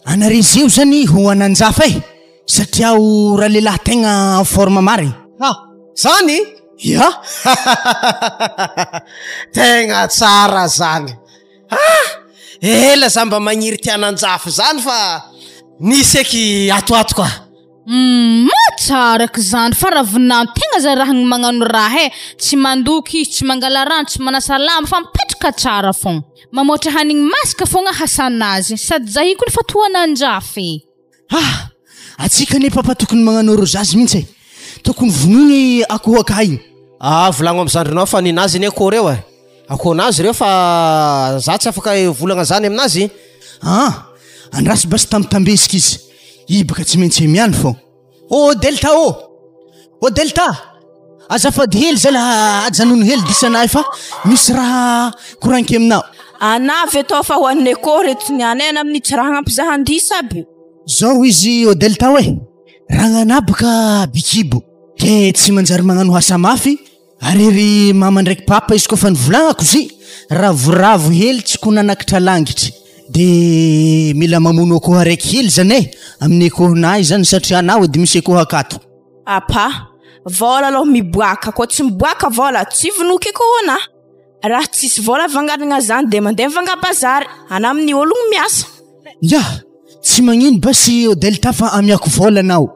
anare zeo zany ho ananjafa satria raha lehilahy tegna forme marigny zany ya tegna tsara zany ela za mba magniry tiananjafy zany fa nisy eky atoato ka. Tsaraka zany fa raha voninahino tegna za raha magnano raha tsy mandoky tsy mangala rano tsy manasa lamba fa mipetraka tsara fogna mamoatra hanigny masaka fogna hasanazy sady za io koa fa toana anjafy atsika ne papa tokony magnano rozazy mihitsy tokony vonony akoho akaigny volagno am'zandrinao fa ninazy ny akoho reo akohonazy reo fa za tsy afaka volagna zany aminazy. andrasy basy tambitambesika izy ibaka tsy maintsy miany fô delta delta azafady hely zay la ajanono hely disanay fa misy raha koranky aminao anavy atao fa hoan'ny akoho reto niany ana amin'ny tsy raha gnampizahandisa aby zao izy delta hoe ragnanabaka bikibo ke tsy manjary magnano hasa mafy arery mama ndraiky papa izy koa fa nivolagnako zy ravoravo hely tsy ko nanakitra langitry de mila mamono akoho araiky hely zany amin'ny akohonay zany satria anao edy misy akoho akato vola aloha miboaka koa tsy miboaka vola tsy vonoky akohona raha tsisy vola vanganagna zany de mandeha mivanga bazary ana amin'ny ologno miasa tsy magnino basy delta fa amiako vola anao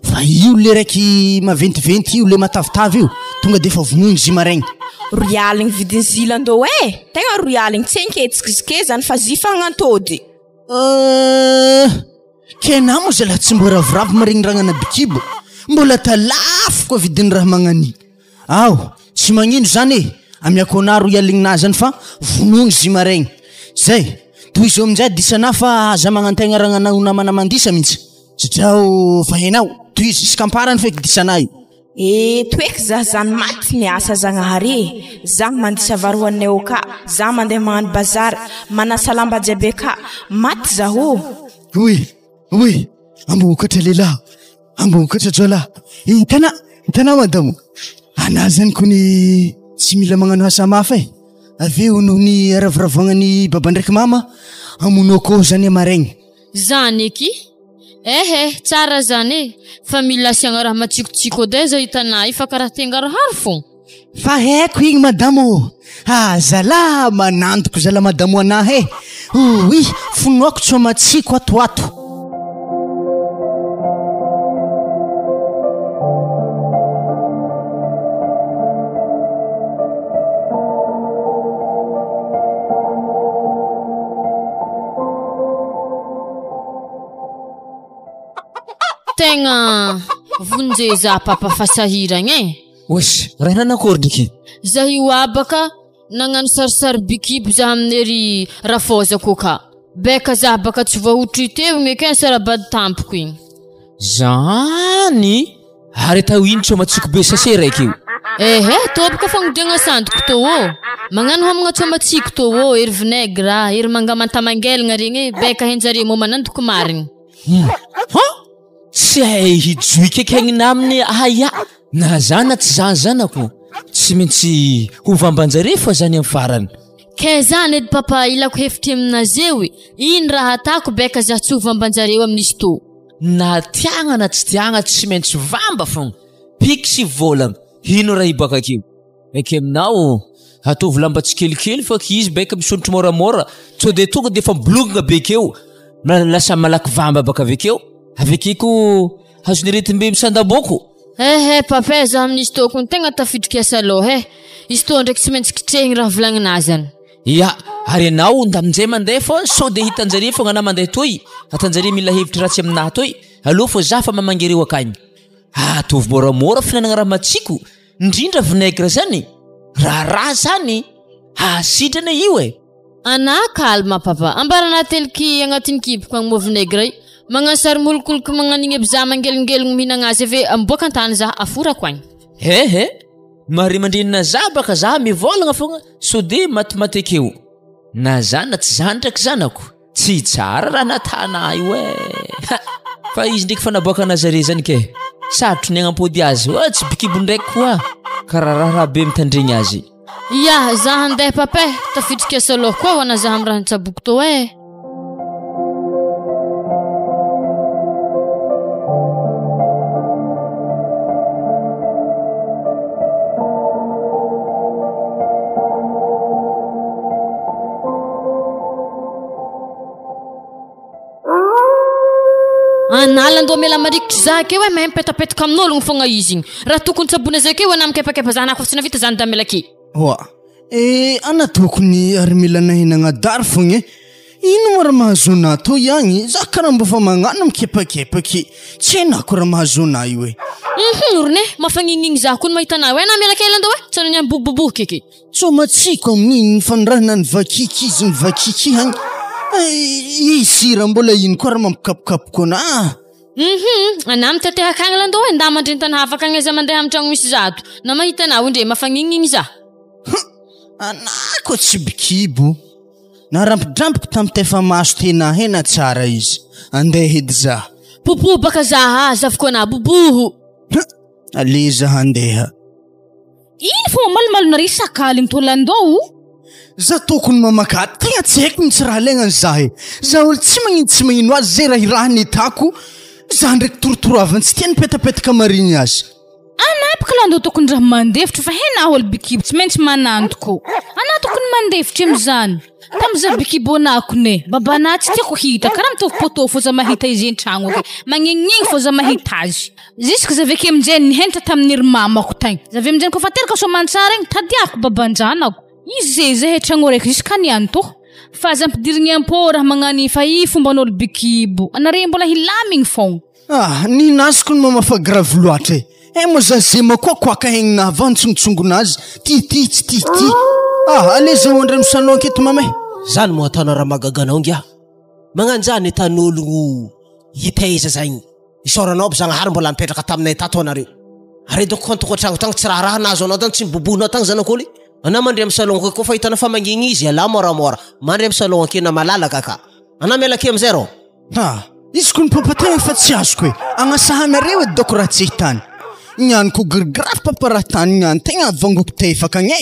fa io le raiky maventiventy io le matavitavy io tonga de fa vonoigny zy maraigny royaligny vidiny zilandô tegna royaligny tsy anketsikizike zany fa zifagnantody kena mo zala tsy mbo ravoravo maregny ragnana bikibo mbola talafo koa vidiny raha magnani tsy magnino zany amiako na royaligny zany fa vonoigny zy maraigny zay toy izy aminjay disana fa aza magnantegna ragnanao namana mandisa mihitsy satria fa hainao toy izy iskamparany feky disanay toeky za zany maty miasa zagnahary za mandisa varoanay oka za mandeha magnano bazary manasa lamba jiaby ka maty zaho ambokatra lehilahy ambokatra jola hitana madamo ana zany kony tsy mila magnano asa mafy aveo noho ny ravoravoagnany baba ndraiky mama amono akoho zany maraigny zany eky tsara zany fa mila asiagna raha matsikotsiko ode za hitanay fa karaha tengarahary fô fa haiko igny madamo zala manantoko zala madamo anahy fonoako tsô matsiko atoato tegna vonjeza papa fasahiragny Wesh, raha nakory ndiky. Za io abaka nagnano sarisary bikibo za aminery rafoza koka. Beka za baka tsy voahotry teo ngeke sarabady tampoko igny. Zany? Hari tao ino tsô matsiko be sase raiky io. Tobaka fagnodiagna sandoko tô ô. Magnano hamagna tsô matsiko tô ô, ery vinaigre, ery mangamantamangelagna regny beka henjare mo manandoko marigny. Tsy hay hijoiky akegnina aminy aya. Na zana tsy zanako. Tsy maintsy hovambanjare fa zany amin'ny farany. Ke zany edy papa ilako hevitry aminazy ino raha atako beka za tsy hovambanjareo amin'izy tô. Na tiagna na tsy tiagna tsy maintsy vamba fogna. Piky vola. Ino raha ibaka akeo. Eke aminao ataovy lamba tsikelikely fa izy beka misondrotro moramora. Tsô de tonga de fa blogna bekeo. Lasa malaky vamba baka avekeo. Avekeko hazony retim-be misandaboko. Papa za amin'izy tô kun tegna tafidriky asa aloha izy tô ndraiky tsy maintsy kitrehigny raha volagninazany. Ya, ary anao ndaminjay mandeha fa sao de hitanjare fogna na mandeha toy. Atanjare mila hevitry ratsy aminahy toy. Alô fa za fa mamangereo akagny. Atovy moramora finanagna raha matsiko. Indrindra vinaigre zany. Raha zany. Sitrana io Ana kalma papa. Ambarana teliky agnatin'ny kiboko agny mo vinaigre. Mga sary molokoloky magnanigny aby za mangelingelogny mihinagna azy ave amboaka antany za afurako agny. Mari mandrenina za baka za mivolagna fogna so de matimaty akeo. Na zana tsy zandraky zanako. Tsy tsara raha natana io Fa izy ndraiky fa naboaka anazare zany ke. Sarotro ny agnampody azy. Tsy bikibo ndraiky koa. Karaha raha be mitandregny azy. Ya, za handeha papa. Tafidriky asa aloha koa ho ana za amin'ny raha nitsaboko tô Analandao mela marikitry zake hoe mahay mipetapetaka amin'ologno fogna izy igny. Raha tokony tsaboina zake hoe na mikepakepa zanako fa tsy navita zany damela ke. Oa. Ana tokony ary mila nahinagna dary fogna ino mo raha mahazona atao ihagny za karaha mba fa magnano mikepakepaky tsy hainako raha mahazona io hoe orne mafagninigny za koa mahita na hoe na mela kely andao hoe tsara ny bobobobo keky so matsiko amin'iny fandrahana ny vakiky izy ny vakiky hagny isira mbola ino koa raha mampikapokapoko ana ana mitatehaka agny landao hoe nda mandrentana afaka agny izy mandeha amin'ny tragno misy zato na mahita na ondre mafagninigny za anako tsy bikibo na rampidrampoka tamin'ny tefa maso tena hena tsara izy andeha hedy za bobo baka za zavoko na boboho aleza handeha ino fô malomalo na risakaligny tolandao za tokony mamakady tegna tsy haiko ny tsy raha lagnany zahe za olo tsy magnino azy zay raha iraha nitako za ndraiky torotoroavany tsy tiany petapetaka mariny azy anapaka landao tokony raha mandefitra fa hena olo bikibo tsy maintsy manantoko ana tokony mandefitra am'zany tamza bikibo nakone babana tsy tiako hita karaha mitovy poto fô za mahita izy an-tragno ake magnignigny fô za mahita azy ziska za veke am'jeny henta tamin'ny ry mamako tagny za ve am'jeny kofa teraka somantsara igny tadiako babanjanako izy zahe tragno raiky ziska niany to fa za ampidirigny ampo raha magnany fa i fomban'olo bikibo anare mbola hilamigny fogna ninasiko ny mamafa grave loatra mo za zema koa koaka hegnina avao nitsongotsongona azy ty aleza ondra misalon aketo mamay zany mo ataona raha magaganao ngia magnano zany tan'ologno hitaiza zagny isoranao zagnahary mbola mipetraka taminay tato anareo aredoko kontoko tragno tagny tsy raha nazo anao tagny tsy mibobohinao tagny zanak'olo ana mandre amin'ny salon koa fa hitana fa mangigny izy ala moramora mandre amin'ny salon akena malalaka ka ana melake am'zay rô izy ko ny papategna fa tsy azoko hoe agnasahanareo edy doko raha tsy hitany niany ko girgrafy paparahatany niany tegna vangoko tefaka agny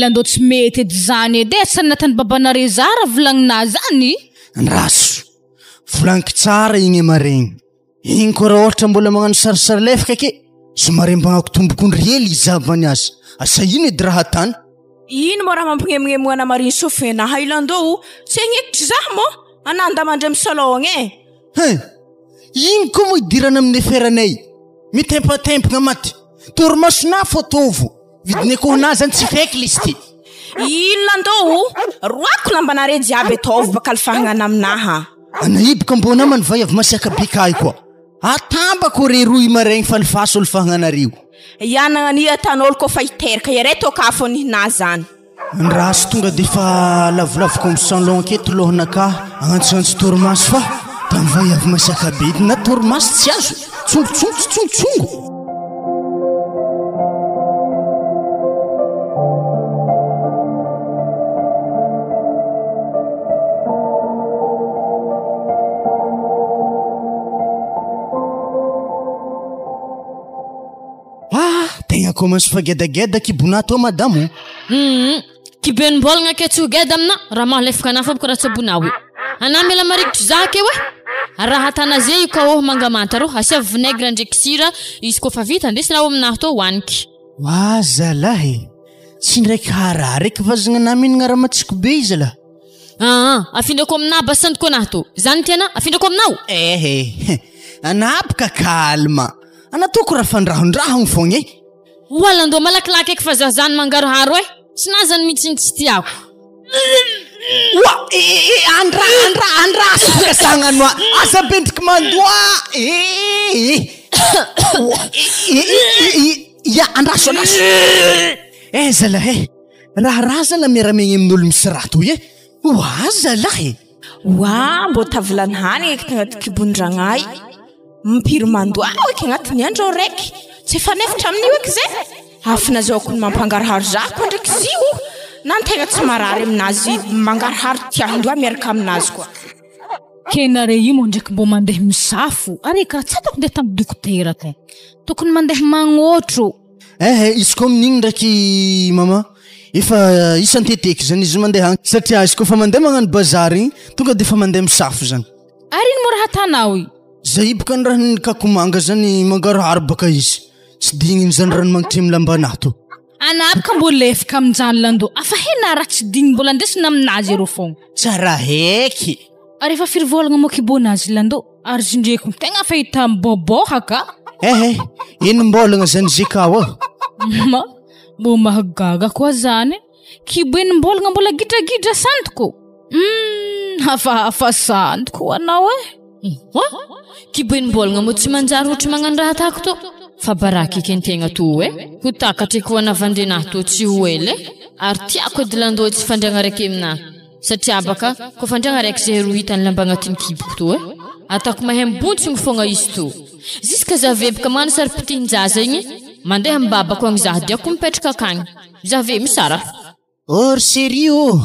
landao tsy mety edy zany edy tsy natany babanare zara volagnina zany raso volaniko tsara igny maregny igny koa raha ohatra mbola magnano sarisary lefaka ake somary mbagnako tombokondry hely izavany azy asa ino edy raha tany ino mo raha mampignemognemo ana mariny sofena hailandao tsy agnekitry zaho mo ananda mandry amin'ny salon ino koa mo idirana amin'ny feranay mitempatempagna maty torimasona fotovo vidiny akohona zany tsy faiky listy ino landao roako lambanare jiaby ataovy baka alfahagnana aminaha anaibaka mbona amany vai avy masiaka bikay koa atambako re roy maregny fa lifaso olfahagnanareo ianagna ni atan'olo koa fa hiteraka ireto ka fo nihina zany nraso tonga de fa lavolavoko amin'ny salon aketo lohanaka agnantsonantsy torimaso fa tamivay avy masiaka be na torimaso tsy azo tsongotsongo tegna commence fa gedageda kibona to madamo kibenbolagna ke tsy geda amina raha mahalefaka ana fa boko raha tsabonao ana mela marikitry zake hoe raha tana zay ka oh mangamanta ro asia vinaigre ndraiky sira izy koa fa vita ndesina aminahy to hoaniky wa zalahy tsy ndraiky harary eky vazagnana mihinagna raha matsiko be izy la afindrako aminahy basandiko anahy to zany tiana afindrako aminao anapaka kalma anatoko raha fandrahondrahogny fogna walandao malakilaky eky fa za zany mangaroharo hoe tsy na zany mihitsy tsy tiako andra sagnanoa asa bendriky mandoa andraso zalahy raha zana miaramegny amin'olo misy raha toy zalahy mbo tavilany hany eky tagnaty kibondragnay mimpiry mandoa eky agnatiny andro raiky tsy fanefatra amin'io eky zay afina zaoko ny mampangaraharo zako ndraiky zio na tegna tsy marary aminazy mangaraharo tiandoa miaraka aminazy koa kenare imo ndraiky mbo mandeha misafo ary karaha tsy tokony ndeha tamin'ny dokotera kay tokony mandeha magnotro izy koa amin'igny ndraiky mama efa isanteteky zany izy mandeha satria izy koa fa mandeha magnano bazary igny tonga de fa mandeha misafo zany ary ino mo raha tanao zay baka ny raha nikakomanga zany mangaraharo baka izy tsy digniny zany rano magnitry amin'ny lambanato anapaka mbo lefaka amin'izany lando afa hena raha tsy digny mbola andesina aminazy ero fogna tsara heky ary efa firy volagna mo kibonazy lando Ary zindreko tegna fahita miboaboaka. Ino mbolagna zany zikao? Ma, mbo mahagaga koa zany. Kibo ino mbolagna mbola gidragidra sandoko. Hafahafa sandoko anao Kibo ino mbolagna mo tsy manjary ohatra magnano raha tahako to. Fa baraka ikentegna to ho takatra ko anavandena to tsy hoele. Ary tiako edy landô tsy fandriagna raiky amina. Satria baka ko fandriagna raiky zay ro hitany lamba agnatin'ny kiboko to atako mahay mbontsogno fogna izy to. Ziska zave baka magnano sary pitin-jaza igny mandeha mbabako agny zaho diako mipetraka akagny. Zave misara. Or serio.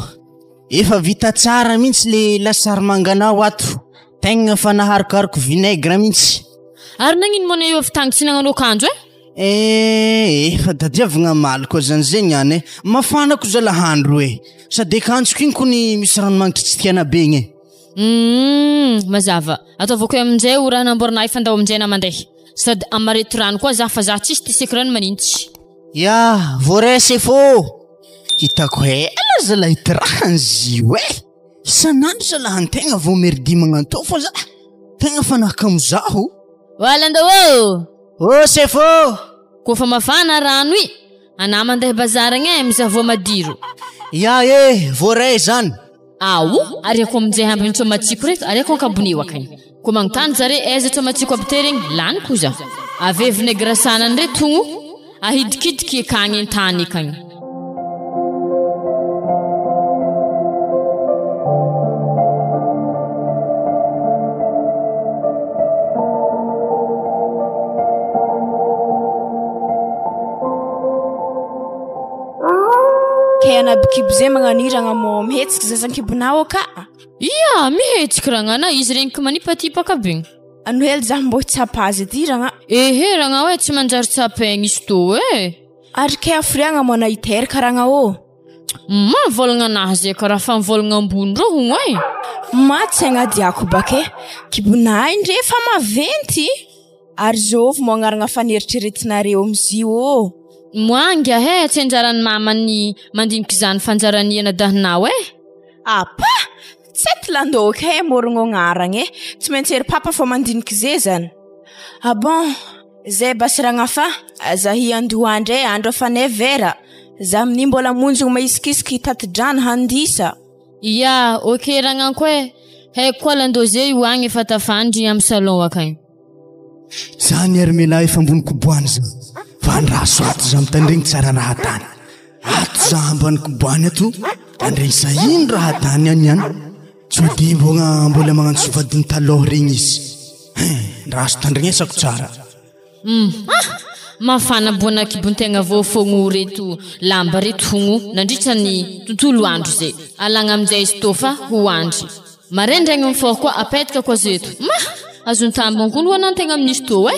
Efa vita tsara mihitsy le lasary manganao ato. Tegna fanaharikahariko vinaigre mihitsy. Ary nagnino mo eo avy tagny tsy nagnano akanjo efa tadiavagna maly koa zany zegny any mafanako zalahandro sady akanjoko igny kony misy ranomagnitry tsy tiana be igny mazava ataovako aminjay o raha namboarana ifandao aminjayna mandeha sady amarety rano koa za fa za tsisy tiseko rano manintsy ya voresy fô hitako ela zala hitirahany zio isanandro zalahantegna vao merdi magnanto fa za tegna fanahaka zaho Walandao sefo kofa mafana rano i ana mandeha bazara agny mizavo madiro ya voray zany ary ako aminjay hamby tomatsiko reto ary ako ankaboniwa akagny ko magntany zare aiza tomatsiko abteregny lany koza ave vinaigre sanany re togno ahidikidiky akagny antany akagny Kena bikibo zay magnaniragna mo mihetsika zazan-kibonao aka ia mihetsika ragnana izy regniko manipatipaka be ano hely zah mbo hitsapazy edy ragna ragna hoe tsy manjary tsapaigny izy to ary ke afriagna mo na iteraka ragna volagna anahy zay karaha fa mivolagna ambony ro hogno matsy agnadiako bake kibonay ndre fa maventy ary zovy mo agnaragna faneritreretinareo amizio Moanga tsy anjarany mamany mandiniky zany fanjarany anadahinao apa tsy landôka morogno agnaragna tsy maintsy ery papa fo mandiniky zay zany bon zay basiragna fa zahi andoandre andro afanay vera za amin'ny mbola monjogno maisikisiky tatidrano handisa ia ragna koe haiko koa landô zay io agny efa tafandry amin'ny salon akagny zany ary mena efa ambony koboany zany vandraso ato za mitandregny tsara raha tany ato za ambany koboany ato tandregny sahino raha tany any tsy ode mbola magnano sovadiny taloha regny izy raso tandregnesako tsara mafana bona kibontegna vo fogno reto lamba reto fogno nandritrany tontolo andro zay alagna aminjay izy to fa ho andry marendragny mifôha koa apetaka koa zeto azony tambony koa no anantegna amin'izy to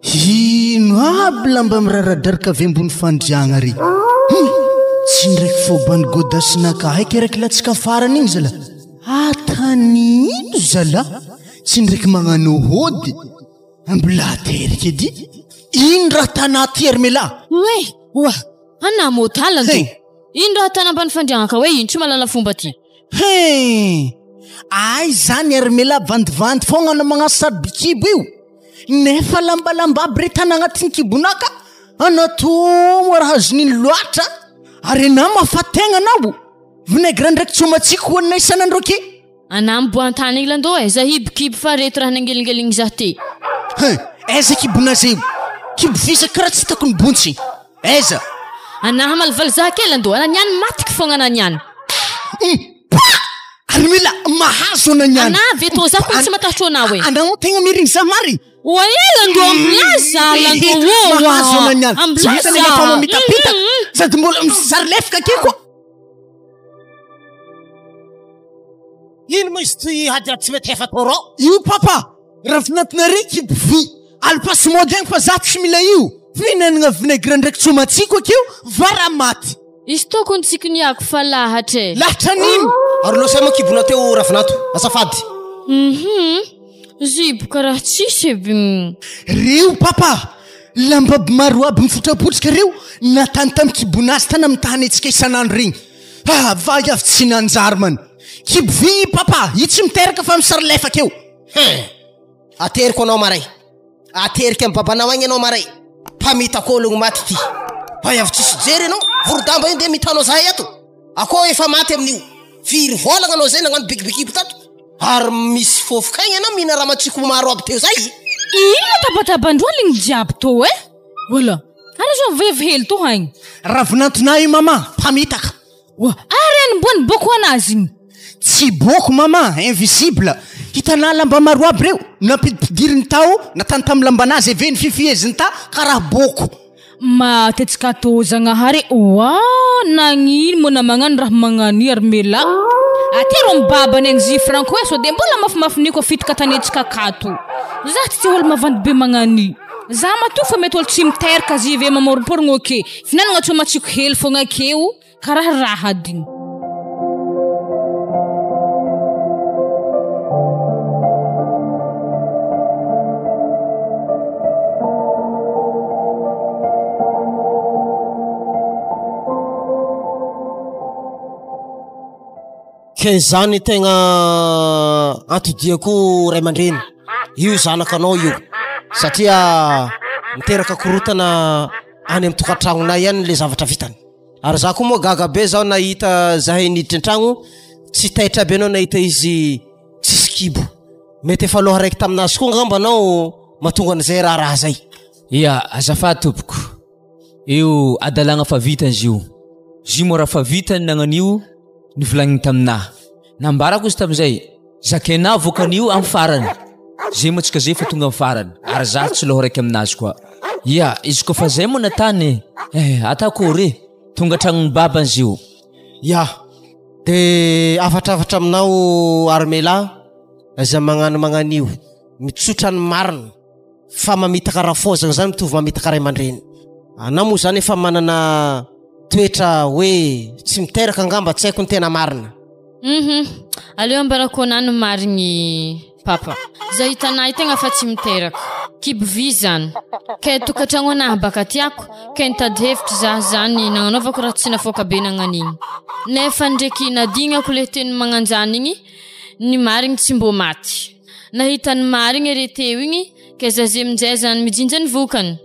ino aby lamba miraradraraka avy ambony fandriagna re tsy ndraiky fôbany godasinaka haika raiky latsika farany igny zala atanino zala tsy ndraiky magnano hody ambola terika edy ino raha tanaty armela ana motalando ino raha tana ambany fandriagna ka hoe ino tsy malala fomba ty ay zany armela vandivandy fogna na magnasary bikibo io nefa lambalamba aby re tana agnatin'ny kibonaka anato raha azoniny loatra ary na mafategna anao vinaigre ndraiky tsomatsiko hoanina isanandro ake ana miboantany igny landô za hibikibo fa reto raha nangelingeligny zah te aiza kibona zay kibo fisaka karaha tsy hitako ny bontsy aiza anaha malivaly zah ke landô ananiany matiky fogna ananiany armila mahazo ananiany veto za koa tsy matahotro anao anao tegna mirigny za mary landô amblaza landô mahazo ananiany tsy hitany mafama mitapita sady mbola misary lefaka ake koa ino mo izy ty hady tsy mety efa torô io papa raha finatinare kibo vy alipasy mody agny fa za tsy mila io finanagna vinaigre ndraiky tsomatsiko akeo vara maty izy tokony tsikoniako fa lahatra nino ary losay mo kibona teo ravinato azafady ziboka raha tsisy reo papa lambaby maro aby mifotrapotrika reo natany tamy kibonazy tany amy tany antsika isanandro regny va avy tsy nanjary man Kibovy papa, io tsy miteraka fa misaralefaka eo. Ateriko anao maray. Aterika amin'ny babanao agny anao maray. Pamitako ologno maty ty. Fa avy tsisy jery anao, vorodamba io de mitanao zahay ato. Ako efa maty amin'io. Firy volagna anao zay nagnano bikibikibo tato. Ary misy fofoka igny anao mihina raha matsiko maro aby teo zay. Ino tabatabandroa ligny jiaby to Voilà. Ara zo vevy hely to haigny. Ravinantona io mama, pamitaka. Ary anibony boko anazy igny. Tsy boko mama, invisible. Hitanà lamba maro aby reo. Nampidipidiriny tao, natany tamin'ny lambanazy eveny fifiheziny ta, karaha boko. Matetsika to zagnahary. Nagnino mo na magnano raha magnano Armela. Atero mbabany agny zy Franco so de mbola mafimafiniko fitika tanetsika kato. Za tsy olo mavandy be magnani. Za matu fa mety olo tsy miteraka zy ve mamoromporogno oke. Finanagna tsoma tsiko hely fogna akeo, karaha raha digny. Ke zany tegna antodiako ray aman-dreny. Io zanakanao io. Satria miteraka korotana any amin'ny tokantragnonay ihany le zavatra vitany. Ary za koa moa gaga be zao nahita zahay niditra an-tragno, tsy taitra be anao nahita izy tsisy kibo. Mety efa aloha raiky taminazy koa ngamba anao mahatonga an'izay raha zay. Ia, azafady tompoko. Io adalagna fa vitany zio. Zio mo raha fa vitany nagnan'io nivolagniny taminahy. Nambarako izy tamin'izay, zakaina voakan'io amin'ny farany. Zay matsika zay fa tonga amin'ny farany. Ary za tsy loha raiky aminazy koa. Ia, izy koa fa zay mo natany, atakory, tonga tragnon'ny babany zio. Ia, de afatravatra aminao Armela, aza magnan'io. Mitsotra ny marina, fa mamitaka raha fozagna zany mitovy mamitaka ray aman-dreny. Anao moa zany efa manana toetra hoe tsy miteraka ngamba tsy haiko ny tena marina. Aleo ambarako anano marigny papa. Zay hitanay tegna fa tsy miteraka. Kibovy zany. Ke tokatragno anahy baka tiako, ke nitady hevitra za zany nagnanaovako raha tsy nafoaka be nagnan'igny. Nefa ndraiky nadignako le teny magnanjany igny, ny marigny tsy mbo maty. Nahita ny marigny ere teo igny, ke zazy aminjay zany mijinja ny vokany.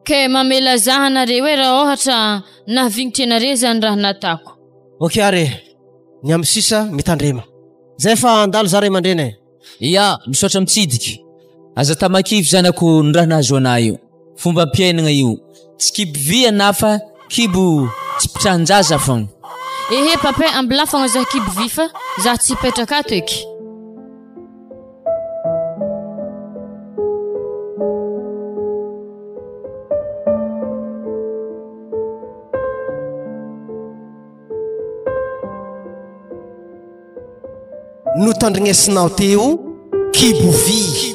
Ke mamela zahanare hoe raha ohatra nahavignitra anare zany raha natako. Ok are, ny amin'ny sisa mitandrema. Zay fa andalo za ray aman-dreny. Ia, misaotra mitsidiky. Aza tamakivy zanako ny raha nahazo anay io. Fomba ampiainagna io. Tsy kibo vy ana fa kibo tsy pitranjaza fogna. Ehe papa, ambila fogna za kibo vy fa za tsy petraka ato eky. Notandrignesinao teo Kibovy.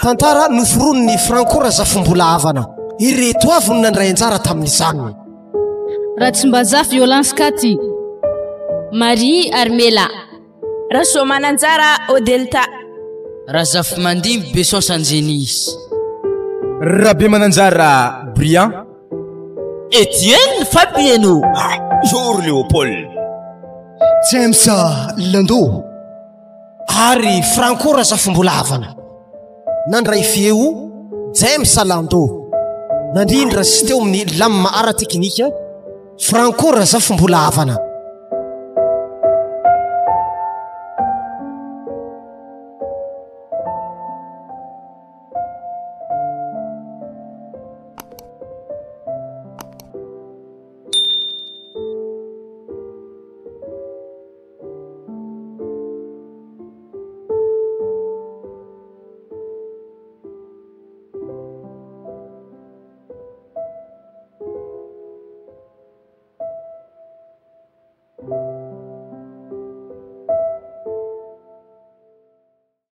Tantara noforon'ny Franco Razafombola avana. Ireto avy no nandray anjara tamin'izany. Ratsimbaza violence kati. Marie Armela. Rasoa mananjara au Delta. Razafy mandim Besson Sanjenis. Rabe mananjara Brian. Etienne Fabieno. Jour Léopold. James Lando. Ary Franco Razafombola avana. Nandray feo James Lando. Nandrindra sy teo amin'ny lamy maara teknika Franco Razafombola avana.